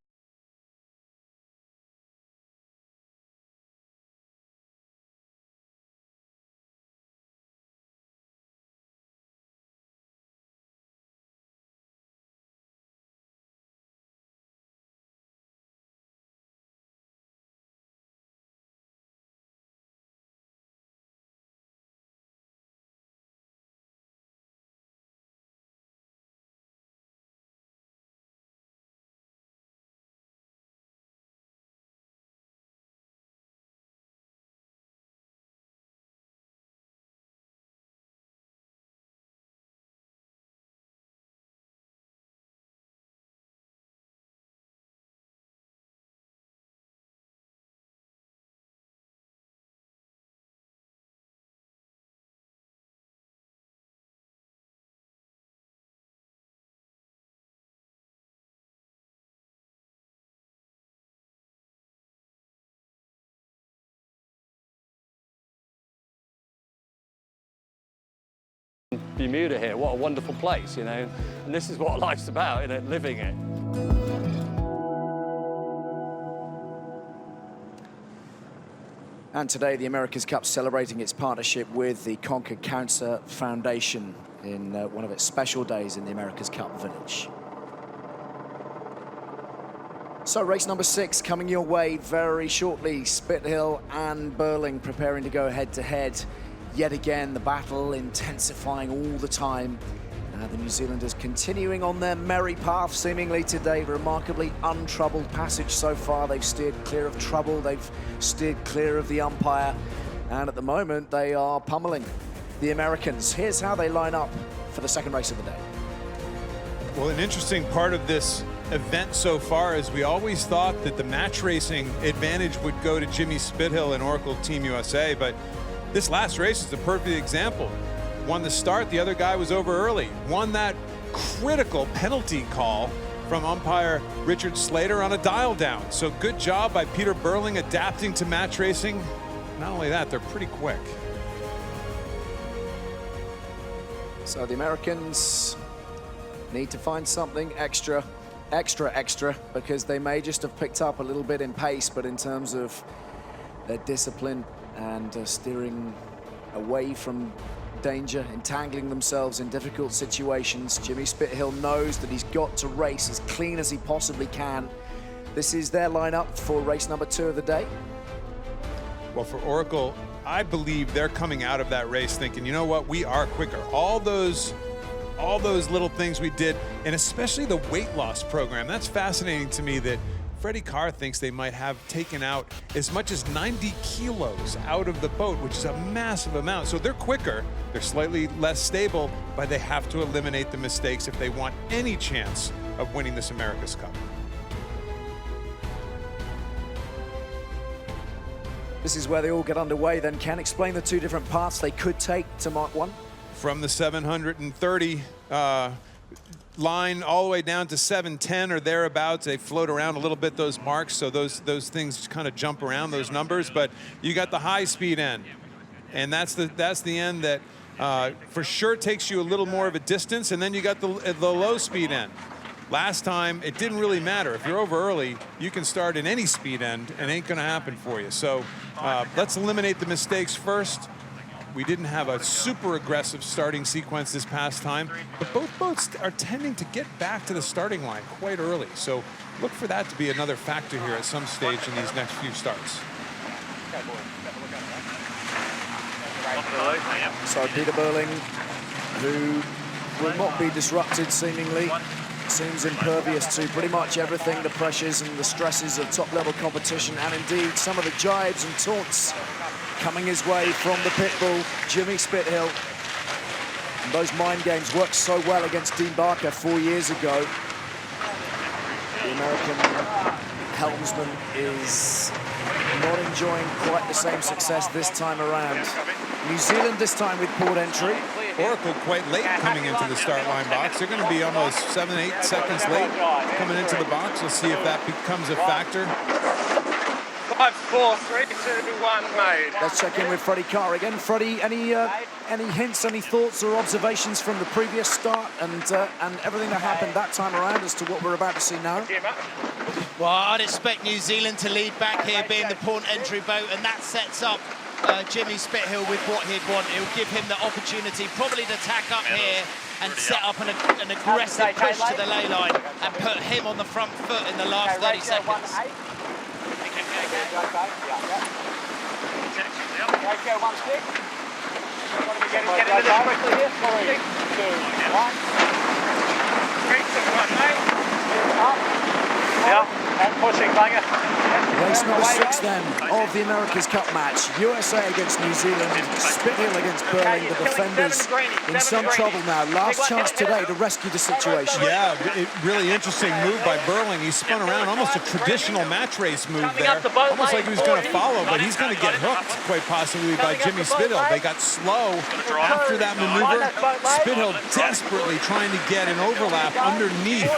Bermuda here, what a wonderful place, you know, and this is what life's about, you know, living it. And today the America's Cup celebrating its partnership with the Conquer Cancer Foundation in one of its special days in the America's Cup Village. So race number 6 coming your way very shortly. Spithill and Burling preparing to go head-to-head. Yet again, the battle intensifying all the time. The New Zealanders continuing on their merry path seemingly today. Remarkably untroubled passage so far. They've steered clear of trouble. They've steered clear of the umpire. And at the moment, they are pummeling the Americans. Here's how they line up for the second race of the day. Well, an interesting part of this event so far is we always thought that the match racing advantage would go to Jimmy Spithill and Oracle Team USA, but this last race is a perfect example. Won the start, the other guy was over early. Won that critical penalty call from umpire Richard Slater on a dial down. So good job by Peter Burling adapting to match racing. Not only that, they're pretty quick. So the Americans need to find something extra, because they may just have picked up a little bit in pace, but in terms of their discipline and steering away from danger, entangling themselves in difficult situations, Jimmy Spithill knows that he's got to race as clean as he possibly can. This is their lineup for race number 2 of the day. Well, for Oracle, I believe they're coming out of that race thinking, you know what, we are quicker. All those little things we did, and especially the weight loss program. That's fascinating to me that Freddie Carr thinks they might have taken out as much as 90 kilos out of the boat, which is a massive amount. So they're quicker, they're slightly less stable, but they have to eliminate the mistakes if they want any chance of winning this America's Cup. This is where they all get underway then. Ken, explain the 2 different paths they could take to Mark 1. From the 730 line all the way down to 710 or thereabouts. They float around a little bit, those marks, so those things kind of jump around, those numbers. But you got the high speed end, and that's the end that for sure takes you a little more of a distance, and then you got the low speed end. Last time, it didn't really matter. If you're over early, you can start in any speed end, and it ain't gonna happen for you. So let's eliminate the mistakes first. We didn't have a super aggressive starting sequence this past time, but both boats are tending to get back to the starting line quite early. So look for that to be another factor here at some stage in these next few starts. So Peter Burling, who will not be disrupted seemingly seems impervious to pretty much everything, the pressures and the stresses of top-level competition, and indeed some of the jibes and taunts coming his way from the pit bull, Jimmy Spithill. And those mind games worked so well against Dean Barker 4 years ago. The American helmsman is not enjoying quite the same success this time around. New Zealand this time with port entry. Oracle quite late coming into the start line box. They're going to be almost 7-8 seconds late coming into the box. We'll see if that becomes a factor. 5, 4, 3, 2, 1, made. Let's check in with Freddie Carr again. Freddie, any hints, any thoughts or observations from the previous start and everything that happened that time around as to what we're about to see now? Well, I'd expect New Zealand to lead back here, being the port entry boat, and that sets up Jimmy Spithill with what he'd want. It'll give him the opportunity probably to tack up here and set up an aggressive push to the ley line and put him on the front foot in the last 30 seconds. Go 1 stick. Get into this quickly here. 3, 2, 1. 3, 2, 1, mate. Up. Yeah. And pushing, banger. Race number 6 then of the America's Cup match. USA against New Zealand, Spithill against Burling, the defenders in some trouble now. Last chance today to rescue the situation. Yeah, really interesting move by Burling. He spun around, almost a traditional match race move there. Almost like he was going to follow, but he's going to get hooked quite possibly by Jimmy Spithill. They got slow after that maneuver. Spithill desperately trying to get an overlap underneath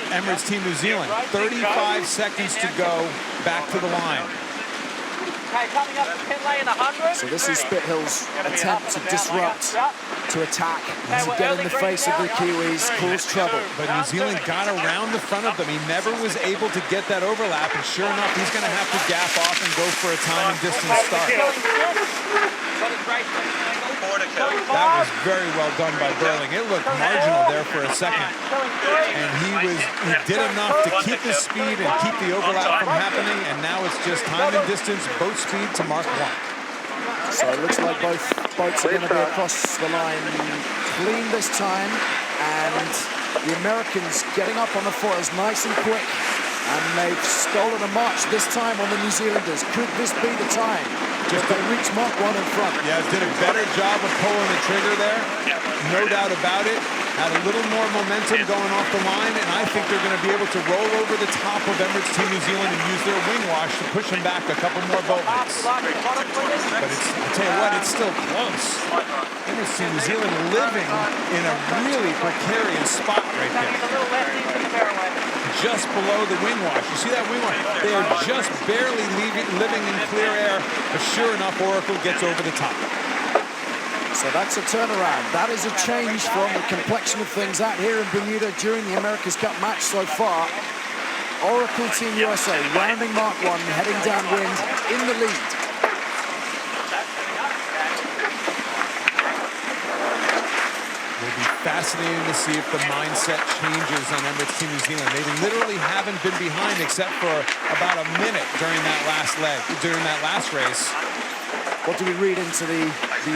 Emirates Team New Zealand. 35 seconds to go back to the line. Okay, coming up to pit lane 100. So this is Spithill's attempt to disrupt, to attack, to get in the face of the Kiwis, cause trouble. But New Zealand got around the front of them. He never was able to get that overlap, and sure enough, he's going to have to gap off and go for a time and distance start. That was very well done by Burling. It looked marginal there for a second. And he did enough to keep his speed and keep the overlap from happening, and now it's just time and distance, boat speed to Mark 1. So it looks like both boats are going to be across the line clean this time, and the Americans getting up on the foils nice and quick, and they've stolen a march this time on the New Zealanders. Could this be the time if they reach Mark 1 in front? Yeah, did a better job of pulling the trigger there, no doubt about it. Had a little more momentum going off the line, and I think they're going to be able to roll over the top of Emirates Team New Zealand and use their wing wash to push them back a couple more boat lengths. But I'll tell you what, it's still close. Emirates Team New Zealand living in a really precarious spot right there. Just below the wing wash. You see that wing wash? They are just barely living in clear air, but sure enough, Oracle gets over the top. So that's a turnaround. That is a change from the complexion of things out here in Bermuda during the America's Cup match so far. Oracle Team USA rounding Mark 1, heading downwind in the lead. Will be fascinating to see if the mindset changes on Emirates Team New Zealand. They literally haven't been behind except for about a minute during that last leg, during that last race. What do we read into the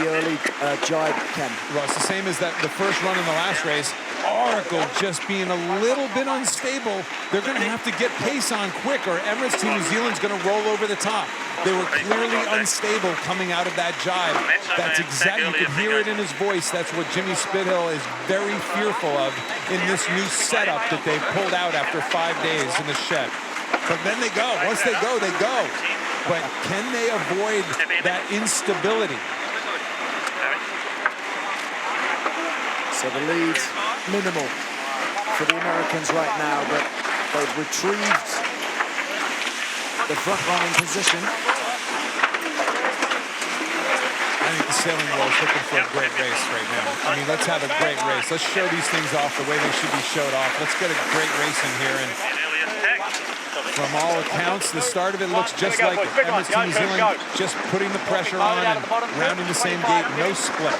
early jibe, Ken? Well, it's the same as the first run in the last race. Oracle just being a little bit unstable. They're going to have to get pace on quick, or Emirates Team New Zealand's going to roll over the top. They were clearly unstable coming out of that jibe. That's exactly, you could hear it in his voice. That's what Jimmy Spithill is very fearful of in this new setup that they pulled out after 5 days in the shed. But then they go. Once they go, they go. But can they avoid that instability? So the lead minimal for the Americans right now, but they've retrieved the front-running position. I think the sailing world is looking for a great race right now. I mean, let's have a great race. Let's show these things off the way they should be showed off. Let's get a great race in here. And from all accounts, the start of it looks just like it. Emirates Team New Zealand just putting the pressure on and rounding the same gate, no split.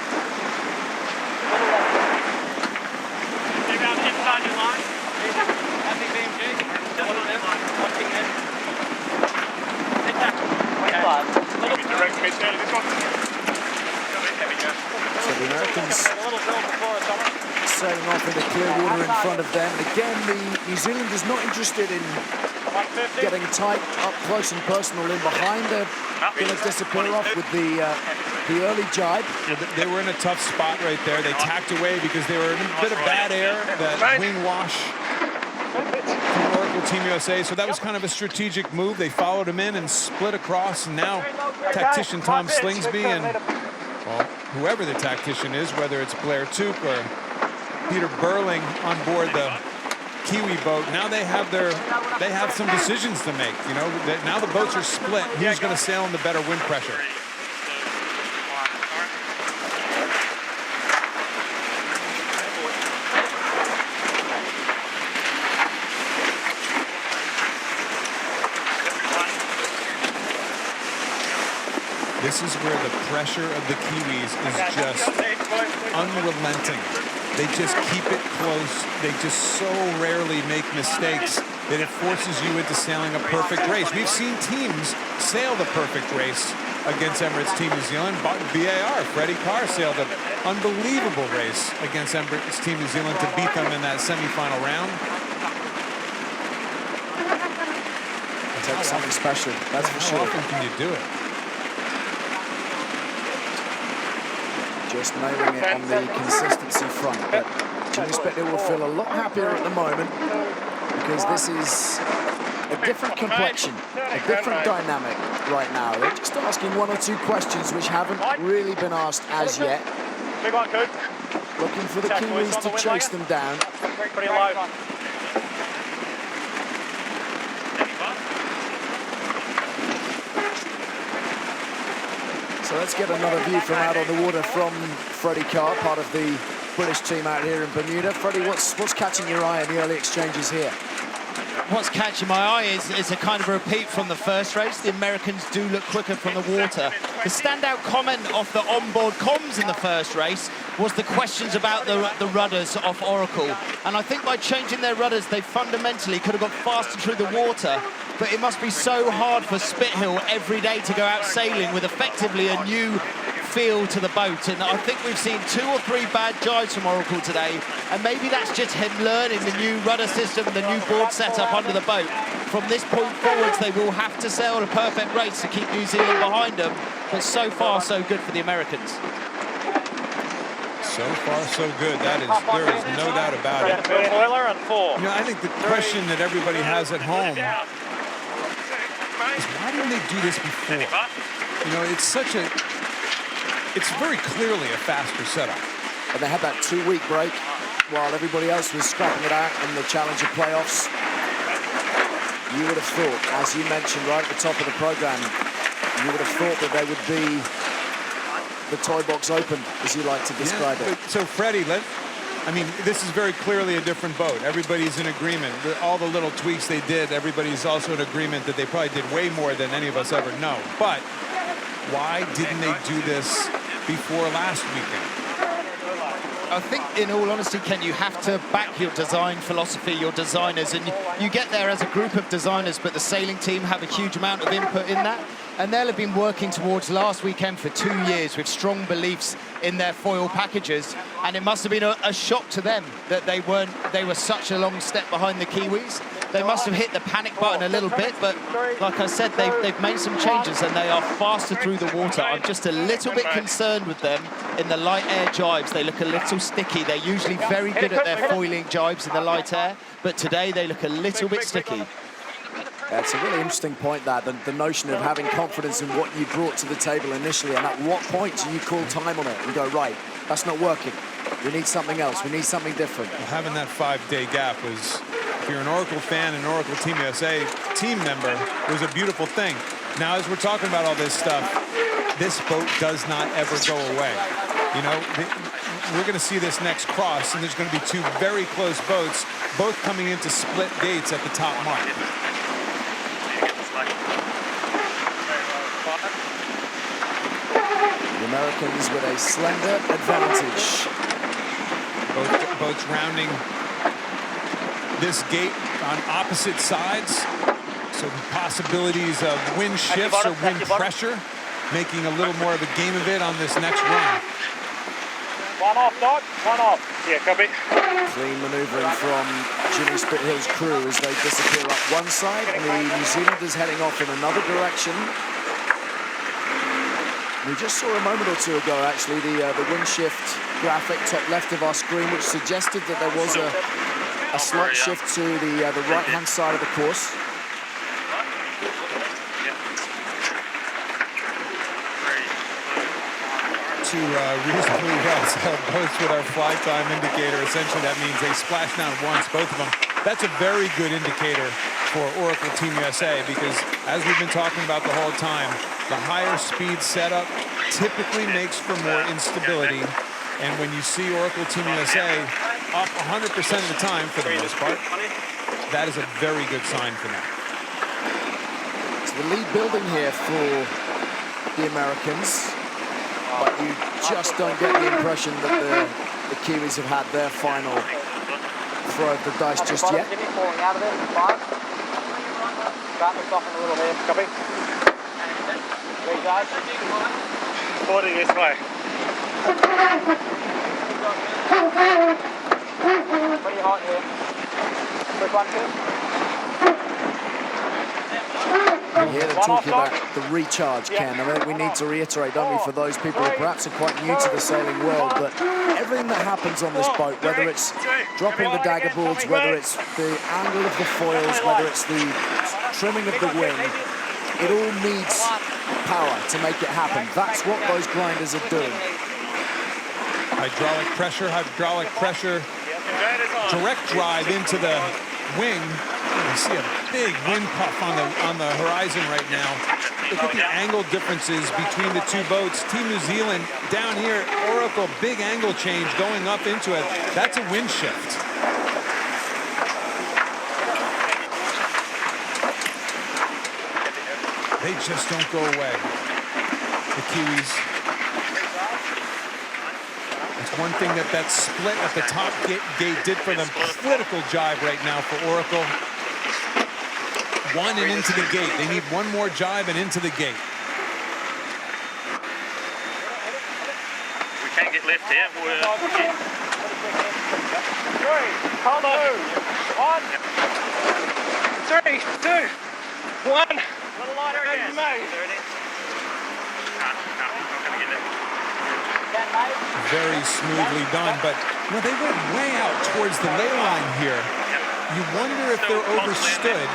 So the Americans sailing off into clear water Bermuda in front of them. And again, the New Zealanders not interested in getting tight, up close and personal in behind. They're going to disappear off with the early jibe. They were in a tough spot right there. They tacked away because they were in a bit of bad air, that wing wash from Oracle Team USA. So that was kind of a strategic move. They followed him in and split across. And now tactician Tom Slingsby and, well, whoever the tactician is, whether it's Blair Tuke or Peter Burling on board the Kiwi boat, now they have some decisions to make. You know, now the boats are split. Who's going to sail in the better wind pressure? This is where the pressure of the Kiwis is just unrelenting. They just keep it close. They just so rarely make mistakes that it forces you into sailing a perfect race. We've seen teams sail the perfect race against Emirates Team New Zealand. BAR, Freddie Carr sailed an unbelievable race against Emirates Team New Zealand to beat them in that semifinal round. It takes something special, that's for sure. How often can you do it? Just nailing it on the consistency front, but Jimmy Spector will feel a lot happier at the moment because this is a different complexion, a different dynamic right now. They're just asking one or two questions which haven't really been asked as yet. Looking for the Kiwis to chase them down. Pretty low. So let's get another view from out on the water from Freddie Carr, part of the British team out here in Bermuda. Freddie, what's catching your eye in the early exchanges here? What's catching my eye is a kind of a repeat from the first race. The Americans do look quicker from the water. The standout comment off the onboard comms in the first race was the questions about the rudders off Oracle. And I think by changing their rudders, they fundamentally could have got faster through the water. But it must be so hard for Spithill every day to go out sailing with effectively a new feel to the boat. And I think we've seen 2 or 3 bad jives from Oracle today. And maybe that's just him learning the new rudder system, the new board setup under the boat. From this point forwards, they will have to sail a perfect race to keep New Zealand behind them. But so far, so good for the Americans. So far, so good. There is no doubt about it. Boiler and 4. You know, I think the question that everybody has at home is why didn't they do this before? You know, it's very clearly a faster setup. And they had that 2-week break while everybody else was scrapping it out in the Challenger playoffs. You would have thought, as you mentioned right at the top of the program, you would have thought that they would be the toy box open, as you like to describe it. So Freddie, I mean, this is very clearly a different boat. Everybody's in agreement. All the little tweaks they did, everybody's also in agreement that they probably did way more than any of us ever know. But why didn't they do this before last weekend? I think, in all honesty, Ken, you have to back your design philosophy, your designers, and you get there as a group of designers, but the sailing team have a huge amount of input in that. And they'll have been working towards last weekend for 2 years with strong beliefs in their foil packages. And it must have been a shock to them that they were such a long step behind the Kiwis. They must have hit the panic button a little bit, but like I said, they've made some changes and they are faster through the water. I'm just a little bit concerned with them in the light air jibes. They look a little sticky. They're usually very good at their foiling jibes in the light air, but today they look a little bit sticky. Yeah, it's a really interesting point, that the notion of having confidence in what you brought to the table initially, and at what point do you call time on it and go, right, that's not working. We need something else. We need something different. Well, having that 5-day gap was, if you're an Oracle fan and Oracle Team USA team member, was a beautiful thing. Now, as we're talking about all this stuff, this boat does not ever go away. You know, we're going to see this next cross, and there's going to be 2 very close boats, both coming into split gates at the top mark. The Americans with a slender advantage. Both boats rounding this gate on opposite sides. So the possibilities of wind shifts or wind pressure, making a little more of a game of it on this next run. One off, Doc. One off. Yeah, copy. Clean manoeuvring from Jimmy Spithill's crew as they disappear up one side and the New Zealanders heading off in another direction. We just saw a moment or two ago, actually, the wind shift graphic top left of our screen, which suggested that there was a slight shift to the right-hand side of the course. To reasonably well sailed boats with our fly time indicator. Essentially, that means they splash down once, both of them. That's a very good indicator for Oracle Team USA because, as we've been talking about the whole time, the higher speed setup typically makes for more instability. And when you see Oracle Team USA up 100% of the time, for the most part, that is a very good sign for them. It's the lead building here for the Americans. But you just don't get the impression that the Kiwis have had their final throw of the dice just yet. Jimmy falling out of it. 5. Start to soften a little here. Copy. Three guys. 40 this way. Pretty hot here. Quick one, two. We're here to talk about the recharge, Ken. I think we need to reiterate, don't we, for those people who perhaps are quite new to the sailing world, but everything that happens on this boat, whether it's dropping the dagger boards, whether it's the angle of the foils, whether it's the trimming of the wing, it all needs power to make it happen. That's what those grinders are doing. Hydraulic pressure, direct drive into the wing. You see a big wind puff on the horizon right now. Look at the angle differences between the two boats. Team New Zealand down here, Oracle, big angle change going up into it. That's a wind shift. They just don't go away, the Kiwis. It's one thing that split at the top gate did for them. Critical jibe right now for Oracle. One and into the gate. They need one more jibe and into the gate. We can't get left here. Hold on. 1, 3, 2, 1. A little lighter again. Very smoothly done, but you know, they went way out towards the ley line here. You wonder if they're overstood.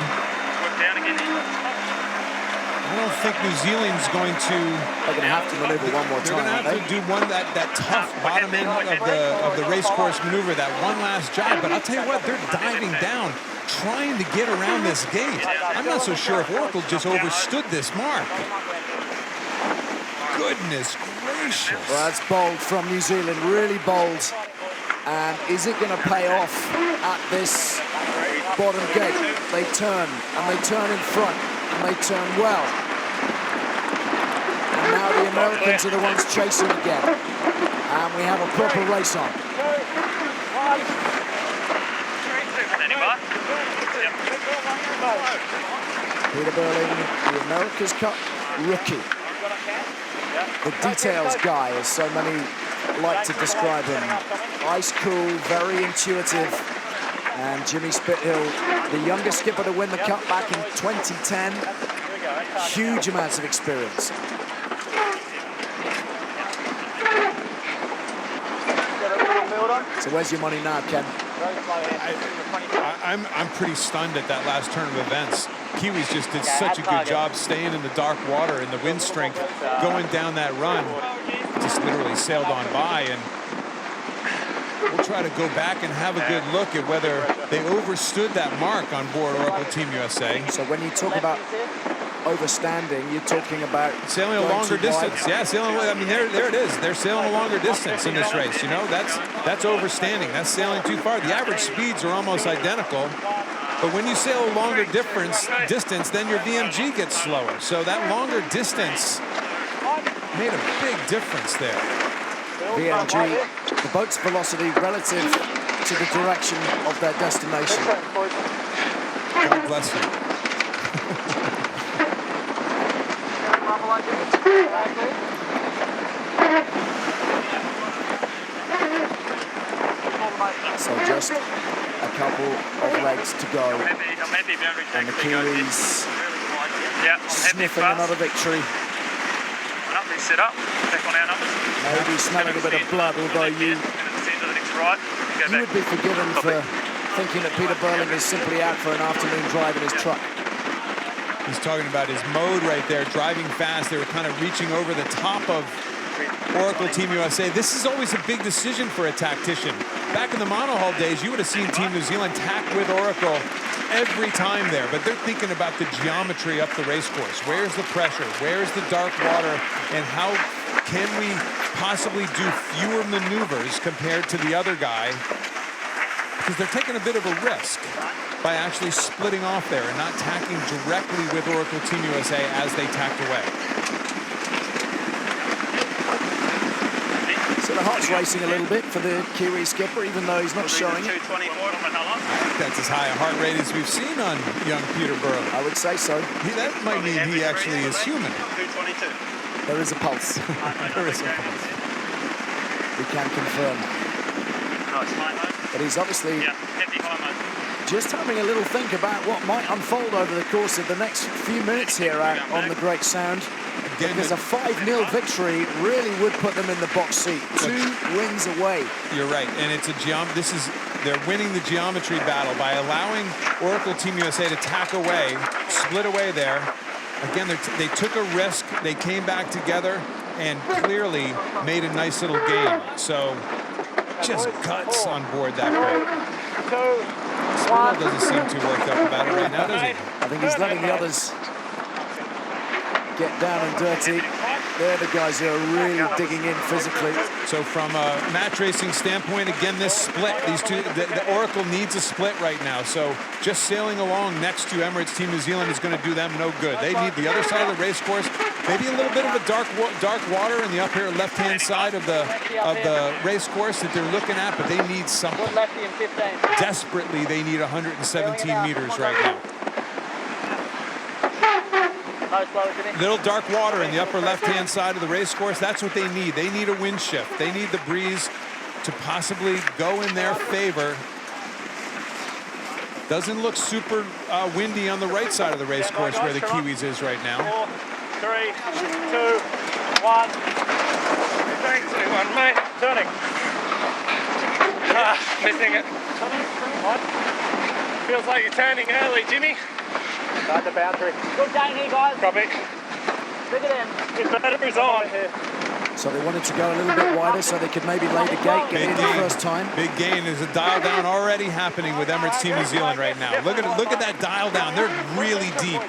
I don't think New Zealand's going to. They're going to have to maneuver one more time. They're going to have to do that tough bottom end of the race course maneuver, that one last jibe. But I'll tell you what, they're diving down, trying to get around this gate. I'm not so sure if Oracle just overstood this mark. Goodness gracious. Well, that's bold from New Zealand, really bold. And is it going to pay off at this bottom gate? They turn, and they turn in front, and they turn well. And now the Americans are the ones chasing again. And we have a proper race on. Peter Burling, the America's Cup rookie. The details guy, as so many like to describe him. Ice cool, very intuitive. And Jimmy Spithill, the youngest skipper to win the Cup back in 2010. Huge amounts of experience. So where's your money now, Ken? I'm pretty stunned at that last turn of events. Kiwis just did such a good job staying in the dark water and the wind strength going down that run. Just literally sailed on by, and we'll try to go back and have a good look at whether they overstood that mark on board Oracle Team USA. So when you talk about overstanding, you're talking about sailing a longer distance. Yeah, sailing. I mean, there it is. They're sailing a longer distance in this race. You know, that's overstanding. That's sailing too far. The average speeds are almost identical, but when you sail a longer distance, then your VMG gets slower. So that longer distance made a big difference there. VMG, the boat's velocity relative to the direction of their destination. God bless you. So just a couple of legs to go. And the Kiwis sniffing another victory. Set up, back on our numbers. Maybe smelling a bit of blood, although you would be forgiven for thinking that Peter Burling is simply out for an afternoon drive in his truck. He's talking about his mode right there, driving fast. They were kind of reaching over the top of Oracle Team USA. This is always a big decision for a tactician. Back in the monohull days, you would have seen Team New Zealand tack with Oracle every time there, but they're thinking about the geometry up the race course. Where's the pressure? Where's the dark water? And how can we possibly do fewer maneuvers compared to the other guy? Because they're taking a bit of a risk by actually splitting off there and not tacking directly with Oracle Team USA as they tacked away. So the heart's racing a little bit for the Kiwi skipper, even though he's not showing it. That's as high a heart rate as we've seen on young Peter Burling. I would say so. That might mean he actually is human. There is a pulse. There is a pulse. We can confirm. But he's obviously just having a little think about what might unfold over the course of the next few minutes here out on the Great Sound. Because a 5-0 victory really would put them in the box seat. 2 wins away. You're right, and it's a they're winning the geometry battle by allowing Oracle Team USA to tack away, split away there. Again, they took a risk. They came back together and clearly made a nice little game. So just guts on board that boat. Squirrel doesn't seem too worked up about it right now, does he? I think he's letting the others get down and dirty. They're the guys who are really digging in physically. So from a match racing standpoint, again, this split, these two, the Oracle needs a split right now. So just sailing along next to Emirates Team New Zealand is going to do them no good. They need the other side of the race course, maybe a little bit of a dark water in the upper left-hand side of the race course that they're looking at, but they need something. Desperately, they need 117 meters right now. Little dark water in the upper left-hand side of the race course. That's what they need. They need a wind shift. They need the breeze to possibly go in their favor. Doesn't look super windy on the right side of the race course where the Kiwis is right now. 4, 3, 2, 1. 3, 2, 1, mate. Turning. Missing it. Feels like you're turning early, Jimmy. Start the boundary. Good game here, guys. Copy. Look at him. His motor is on. So they wanted to go a little bit wider so they could maybe lay the gate, get in the first time. Big gain. There's a dial down already happening with Emirates Team New Zealand right now. Look at that dial down. They're really deep.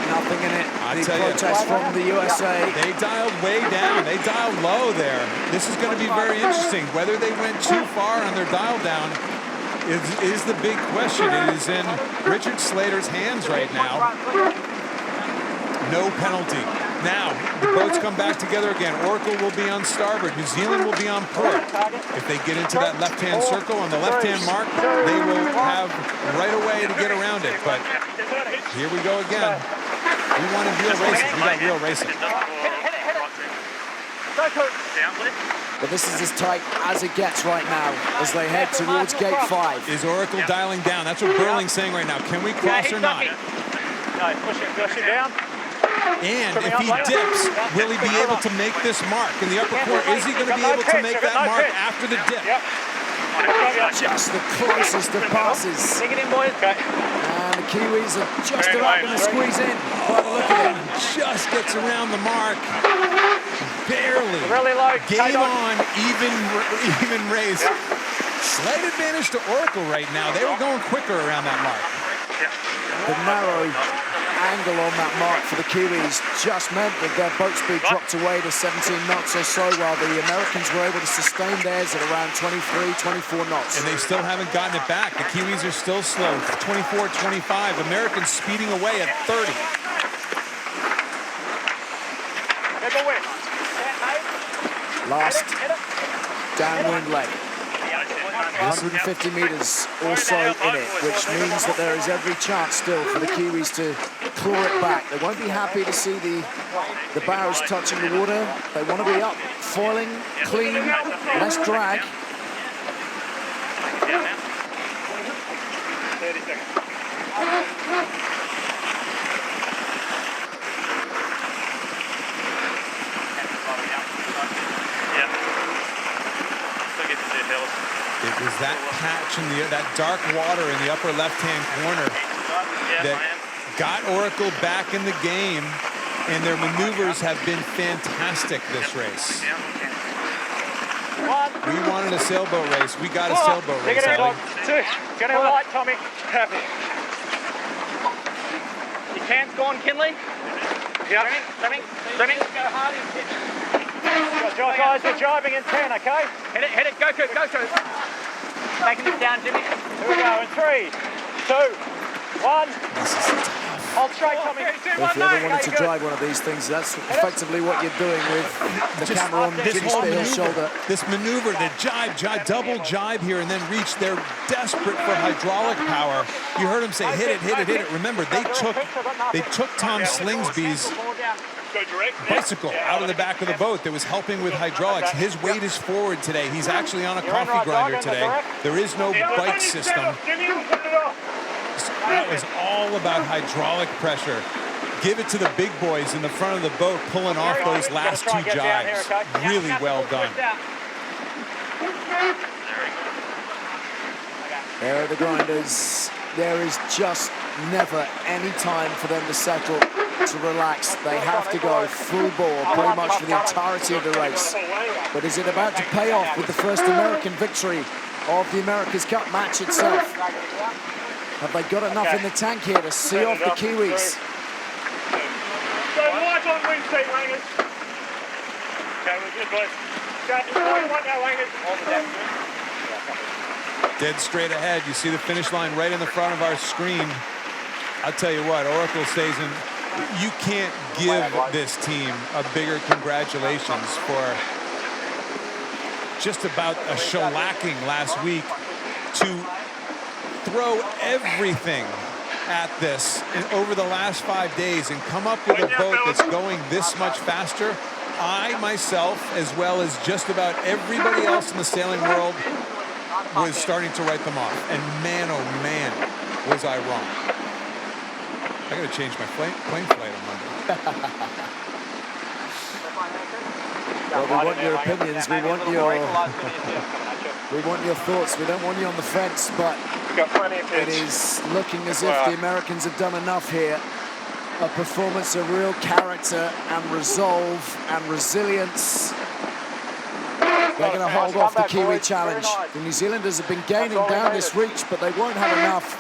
Nothing in it. I tell protest from the USA. They dialed way down. They dialed low there. This is going to be very interesting. Whether they went too far on their dial down is the big question. It is in Richard Slater's hands right now. No penalty. Now, the boats come back together again. Oracle will be on starboard. New Zealand will be on port. If they get into that left-hand circle on the left-hand mark, they will have right away to get around it. But here we go again. We wanted real racing. We got real racing. But this is as tight as it gets right now as they head towards gate 5. Is Oracle dialing down? That's what Burling's saying right now. Can we cross or not? No, push it down. And if he dips, will he be able to make this mark in the upper corner? Is he going to be able to make that mark after the dip? Just the closest of passes. Take it in, boys. Okay. And the Kiwis are just about going to squeeze in. By the look at him. Just gets around the mark. Barely. Really low. Game on, even race. Slight advantage to Oracle right now. They were going quicker around that mark. The narrow angle on that mark for the Kiwis just meant that their boat speed dropped away to 17 knots or so, while the Americans were able to sustain theirs at around 23, 24 knots. And they still haven't gotten it back. The Kiwis are still slow, 24, 25. Americans speeding away at 30. Last downwind leg. 150 metres or so in it, which means that there is every chance still for the Kiwis to claw it back. They won't be happy to see the bows touching the water. They want to be up, foiling, clean, less drag. 30 seconds. It was that patch in that dark water in the upper left-hand corner that got Oracle back in the game, and their maneuvers have been fantastic this race. We wanted a sailboat race. We got a sailboat race, Ellie. Get it light, Tommy. Happy. Your can's gone, Kinley. Yep. Swimming. Go hard and pitch. Guys, we're driving in 10, okay? Hit it, go to. Taking this down, Jimmy. Here we go, in 3, 2, 1. Hold straight, Tommy. If you ever wanted to drive one of these things, that's effectively what you're doing with the camera on Jimmy Spearhill's shoulder. This maneuver, the jibe, double jibe here, and then reach. They're desperate for hydraulic power. You heard him say, hit it. Remember, they took Tom Slingsby's bicycle out of the back of the boat that was helping with hydraulics. His weight is forward today. He's actually on a coffee grinder today. There is no bike system. That was all about hydraulic pressure. Give it to the big boys in the front of the boat, pulling off those last 2 jibes. Really well done. There are the grinders. There is just never any time for them to settle, to relax. They have to go full bore pretty much for the entirety of the race. But is it about to pay off with the first American victory of the America's Cup match itself? Have they got enough in the tank here to see off the Kiwis? Go light on wind seat, Langers. Okay, we're good, boys. Dead straight ahead. You see the finish line right in the front of our screen. I'll tell you what, Oracle stays in. You can't give this team a bigger congratulations for just about a shellacking last week to throw everything at this over the last 5 days and come up with a boat that's going this much faster. I myself, as well as just about everybody else in the sailing world, was starting to write them off. And man, oh man, was I wrong. I gotta change my plane flight on Monday. Well, we want your opinions, we want your thoughts. We don't want you on the fence, but it is looking as if the Americans have done enough here. A performance of real character and resolve and resilience. They're going to hold off the Kiwi challenge. The New Zealanders have been gaining down this reach, but they won't have enough.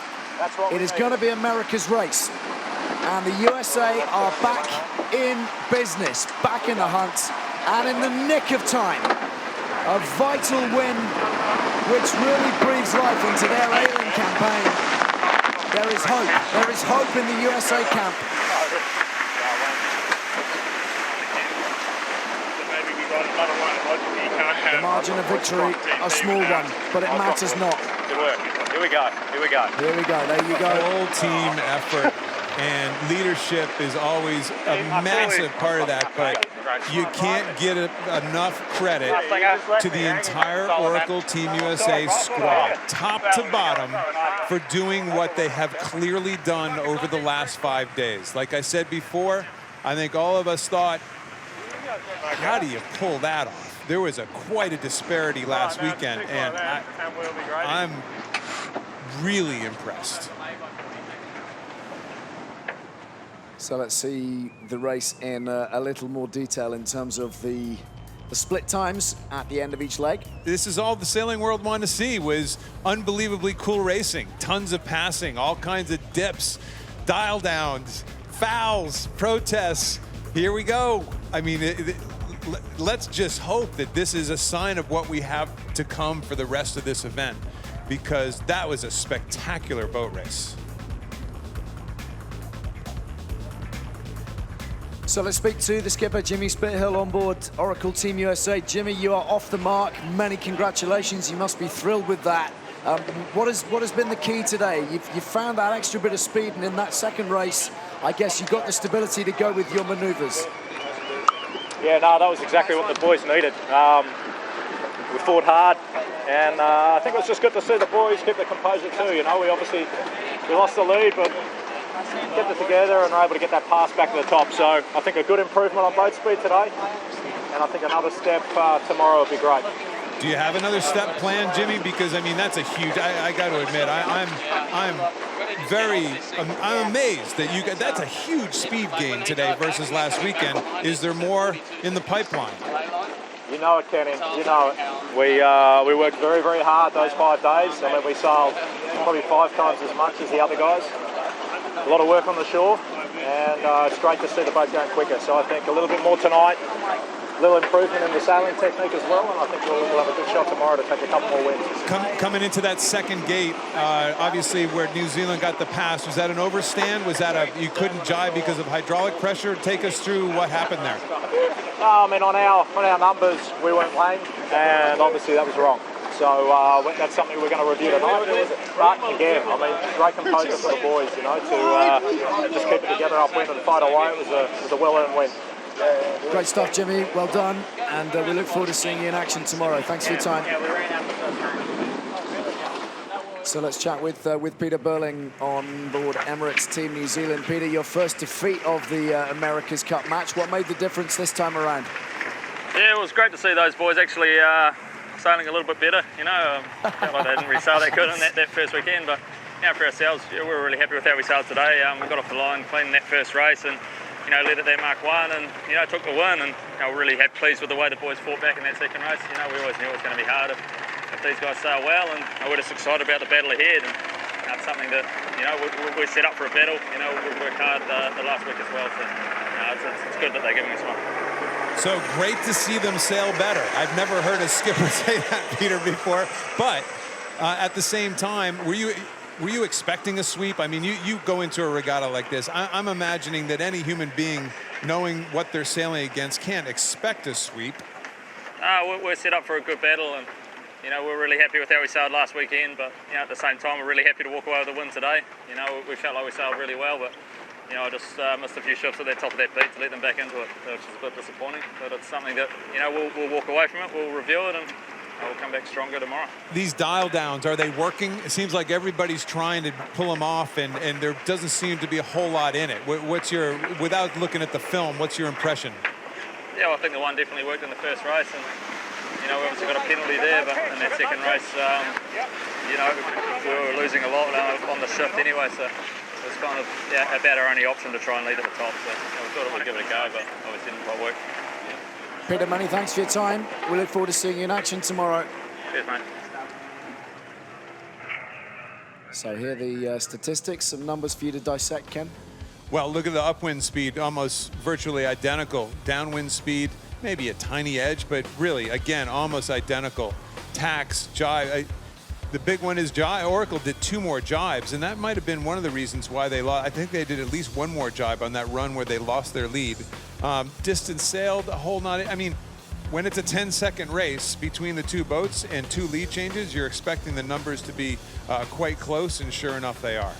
It is going to be America's race. And the USA are back in business, back in the hunt, and in the nick of time. A vital win, which really breathes life into their alien campaign. There is hope. There is hope in the USA camp. The margin of victory, a small one, but it matters not. Good work. Here we go. There you go. Full team effort, and leadership is always a massive part of that, but you can't get enough credit to the entire Oracle Team USA squad, top to bottom, for doing what they have clearly done over the last 5 days. Like I said before, I think all of us thought, how do you pull that off? There was quite a disparity last weekend, and I'm really impressed. So let's see the race in a little more detail in terms of the split times at the end of each leg. This is all the sailing world wanted to see, was unbelievably cool racing. Tons of passing, all kinds of dips, dial downs, fouls, protests. Here we go. I mean, let's just hope that this is a sign of what we have to come for the rest of this event, because that was a spectacular boat race. So let's speak to the skipper, Jimmy Spithill, on board Oracle Team USA. Jimmy, you are off the mark. Many congratulations. You must be thrilled with that. What has been the key today? You've found that extra bit of speed, and in that second race, I guess you got the stability to go with your manoeuvres. Yeah, no, that was exactly what the boys needed. We fought hard, and I think it was just good to see the boys keep their composure too. You know, we lost the lead, but kept it together and were able to get that pass back to the top. So I think a good improvement on boat speed today, and I think another step tomorrow will be great. Do you have another step planned, Jimmy? Because I mean, that's a huge. I got to admit, I'm amazed that you got. That's a huge speed gain today versus last weekend. Is there more in the pipeline? You know it, Kenny. You know it. We worked very, very hard those 5 days. I mean, we sailed probably 5 times as much as the other guys. A lot of work on the shore, and it's great to see the boat going quicker. So I think a little bit more tonight, a little improvement in the sailing technique as well, and I think we'll have a good shot tomorrow to take a couple more wins. Coming into that second gate, obviously where New Zealand got the pass, was that an overstand? Was that you couldn't jibe because of hydraulic pressure? Take us through what happened there. I mean, on our numbers, we weren't lane, and obviously that was wrong. So that's something we're going to review tonight. But again, I mean, great composure for the boys, you know, to just keep it together upwind and fight away. It was a well-earned win. Great stuff, Jimmy. Well done. And we look forward to seeing you in action tomorrow. Thanks for your time. So let's chat with Peter Burling on board Emirates Team New Zealand. Peter, your first defeat of the America's Cup match. What made the difference this time around? Yeah, it was great to see those boys actually sailing a little bit better. You know, felt like they didn't really sail that good on that first weekend, but you know, for ourselves, we were really happy with how we sailed today. We got off the line clean in that first race, and you know, led at their Mark 1, and you know, took the win. And you know, we're really pleased with the way the boys fought back in that second race. You know, we always knew it was going to be hard if these guys sail well, and we're just excited about the battle ahead. And it's something that you know we're set up for a battle. You know, we worked hard the last week as well, so it's good that they're giving us one. So great to see them sail better. I've never heard a skipper say that, Peter, before. But at the same time, were you expecting a sweep? I mean, you go into a regatta like this. I'm imagining that any human being, knowing what they're sailing against, can't expect a sweep. We're set up for a good battle, and you know, we're really happy with how we sailed last weekend. But you know, at the same time, we're really happy to walk away with a win today. You know, we felt like we sailed really well, but you know, I just missed a few shifts at the top of that beat to let them back into it, which is a bit disappointing. But it's something that, you know, we'll walk away from it, we'll review it, and we'll come back stronger tomorrow. These dial downs, are they working? It seems like everybody's trying to pull them off, and there doesn't seem to be a whole lot in it. What's your, without looking at the film, what's your impression? Yeah, well, I think the one definitely worked in the first race, and you know, we obviously got a penalty there, but in that second race, you know, we were losing a lot on the shift anyway, so it was kind of about our only option to try and lead at the top. So we thought we'd give it a go, but obviously didn't quite work. Peter, many thanks for your time. We look forward to seeing you in action tomorrow. Cheers, mate. So here are the statistics, some numbers for you to dissect, Ken. Well, look at the upwind speed, almost virtually identical. Downwind speed, maybe a tiny edge, but really, again, almost identical. Tacks, jibe. The big one is jibe. Oracle did 2 more jibes, and that might have been one of the reasons why they lost. I think they did at least 1 more jibe on that run where they lost their lead. Distance sailed, a whole lot. I mean, when it's a 10-second race between the 2 boats and 2 lead changes, you're expecting the numbers to be quite close, and sure enough, they are.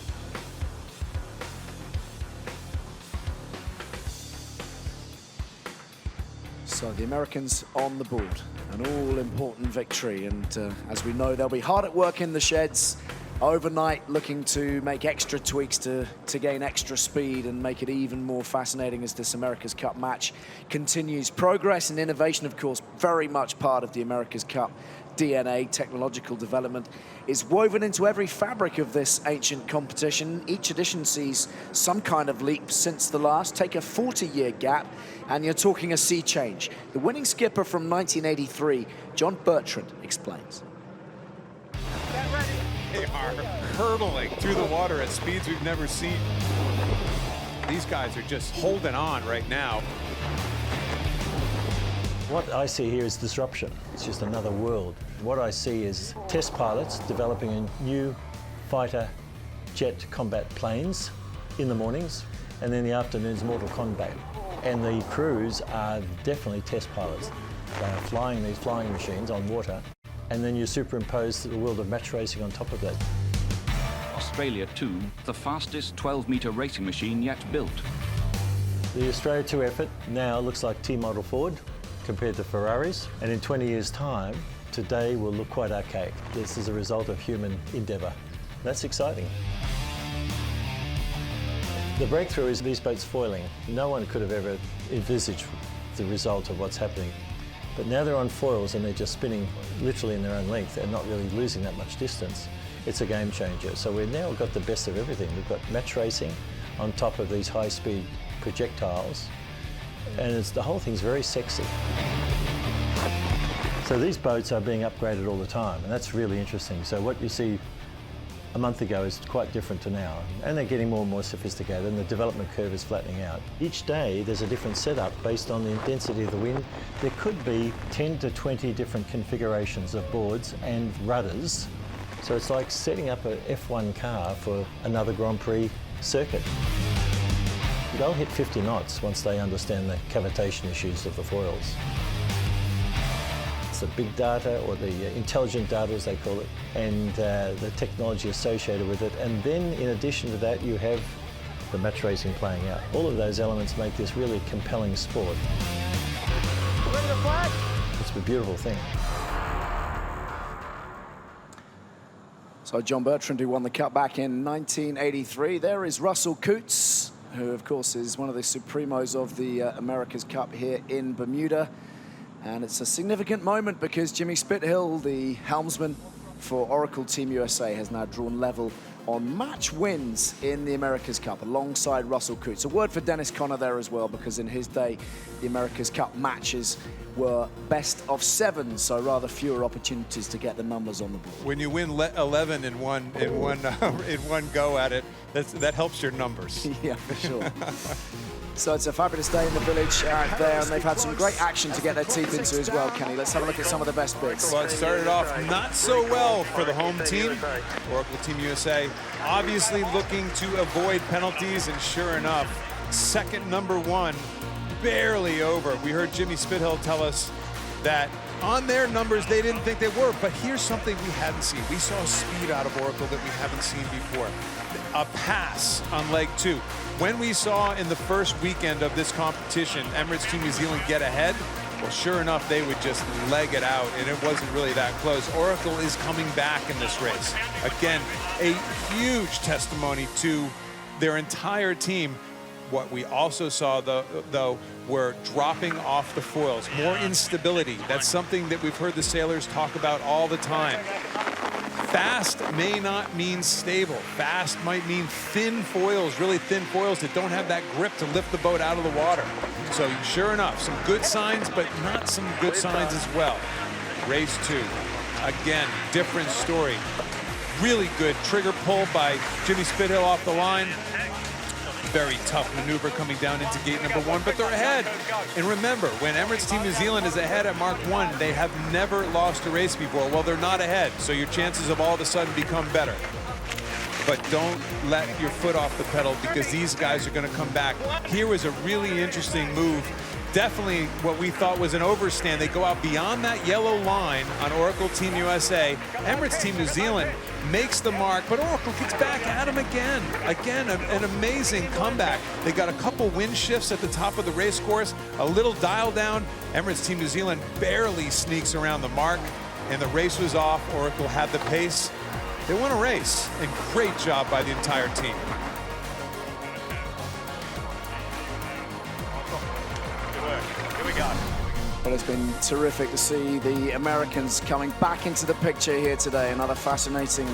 So the Americans on the board, an all-important victory, and as we know, they'll be hard at work in the sheds overnight, looking to make extra tweaks to gain extra speed and make it even more fascinating as this America's Cup match continues. Progress and innovation, of course, very much part of the America's Cup DNA. Technological development is woven into every fabric of this ancient competition. Each edition sees some kind of leap since the last. Take a 40-year gap, and you're talking a sea change. The winning skipper from 1983, John Bertrand, explains. They are hurtling through the water at speeds we've never seen. These guys are just holding on right now. What I see here is disruption. It's just another world. What I see is test pilots developing a new fighter jet combat planes in the mornings, and then in the afternoons, Mortal Kombat. And the crews are definitely test pilots. They are flying these flying machines on water, and then you superimpose the world of match racing on top of that. Australia 2, the fastest 12-metre racing machine yet built. The Australia 2 effort now looks like T-model Ford compared to Ferraris, and in 20 years' time, today will look quite archaic. This is a result of human endeavour. That's exciting. The breakthrough is these boats foiling. No one could have ever envisaged the result of what's happening. But now they're on foils and they're just spinning literally in their own length and not really losing that much distance. It's a game changer. So we've now got the best of everything. We've got match racing on top of these high-speed projectiles, and the whole thing's very sexy. So these boats are being upgraded all the time, and that's really interesting. So what you see a month ago is quite different to now, and they're getting more and more sophisticated, and the development curve is flattening out. Each day there's a different setup based on the intensity of the wind. There could be 10 to 20 different configurations of boards and rudders, so it's like setting up an F1 car for another Grand Prix circuit. They'll hit 50 knots once they understand the cavitation issues of the foils. The big data, or the intelligent data as they call it, and the technology associated with it. And then in addition to that, you have the match racing playing out. All of those elements make this really compelling sport. Ready to flag? It's a beautiful thing. So John Bertrand, who won the Cup back in 1983. There is Russell Coutts, who of course is one of the supremos of the America's Cup here in Bermuda. And it's a significant moment because Jimmy Spithill, the helmsman for Oracle Team USA, has now drawn level on match wins in the America's Cup alongside Russell Coutts. A word for Dennis Conner there as well, because in his day, the America's Cup matches were best of 7, so rather fewer opportunities to get the numbers on the board. When you win 11 in one go at it, that helps your numbers. Yeah, for sure. So it's a fabulous day in the village out there, and they've had some great action to get their teeth into as well, Kenny. Let's have a look at some of the best bits. Well, it started off not so well for the home team. Oracle Team USA obviously looking to avoid penalties, and sure enough, second number 1 barely over. We heard Jimmy Spithill tell us that on their numbers they didn't think they were, but here's something we hadn't seen. We saw speed out of Oracle that we haven't seen before. A pass on leg 2. When we saw in the first weekend of this competition Emirates Team New Zealand get ahead, well, sure enough, they would just leg it out, and it wasn't really that close. Oracle is coming back in this race. Again, a huge testimony to their entire team. What we also saw, though, were dropping off the foils, more instability. That's something that we've heard the sailors talk about all the time. Fast may not mean stable. Fast might mean thin foils, really thin foils that don't have that grip to lift the boat out of the water. So sure enough, some good signs, but not some good signs as well. Race 2, again, different story. Really good trigger pull by Jimmy Spithill off the line. Very tough maneuver coming down into gate number 1, but they're ahead. And remember, when Emirates Team New Zealand is ahead at Mark 1, they have never lost a race before. Well, they're not ahead, so your chances of all of a sudden become better. But don't let your foot off the pedal, because these guys are going to come back. Here was a really interesting move. Definitely what we thought was an overstand. They go out beyond that yellow line on Oracle Team USA. Emirates Team New Zealand makes the mark, but Oracle gets back at him again. Again, an amazing comeback. They got a couple wind shifts at the top of the race course, a little dial down. Emirates Team New Zealand barely sneaks around the mark, and the race was off. Oracle had the pace. They won a race, and great job by the entire team. Well, it's been terrific to see the Americans coming back into the picture here today. Another fascinating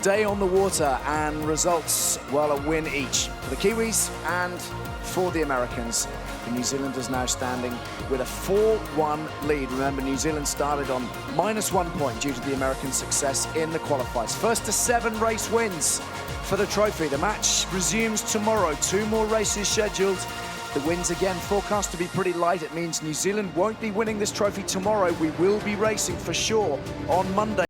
day on the water, and results, well, a win each for the Kiwis and for the Americans. The New Zealanders now standing with a 4-1 lead. Remember, New Zealand started on -1 point due to the American success in the qualifiers. First to 7 race wins for the trophy. The match resumes tomorrow. 2 more races scheduled. The winds again forecast to be pretty light. It means New Zealand won't be winning this trophy tomorrow. We will be racing for sure on Monday.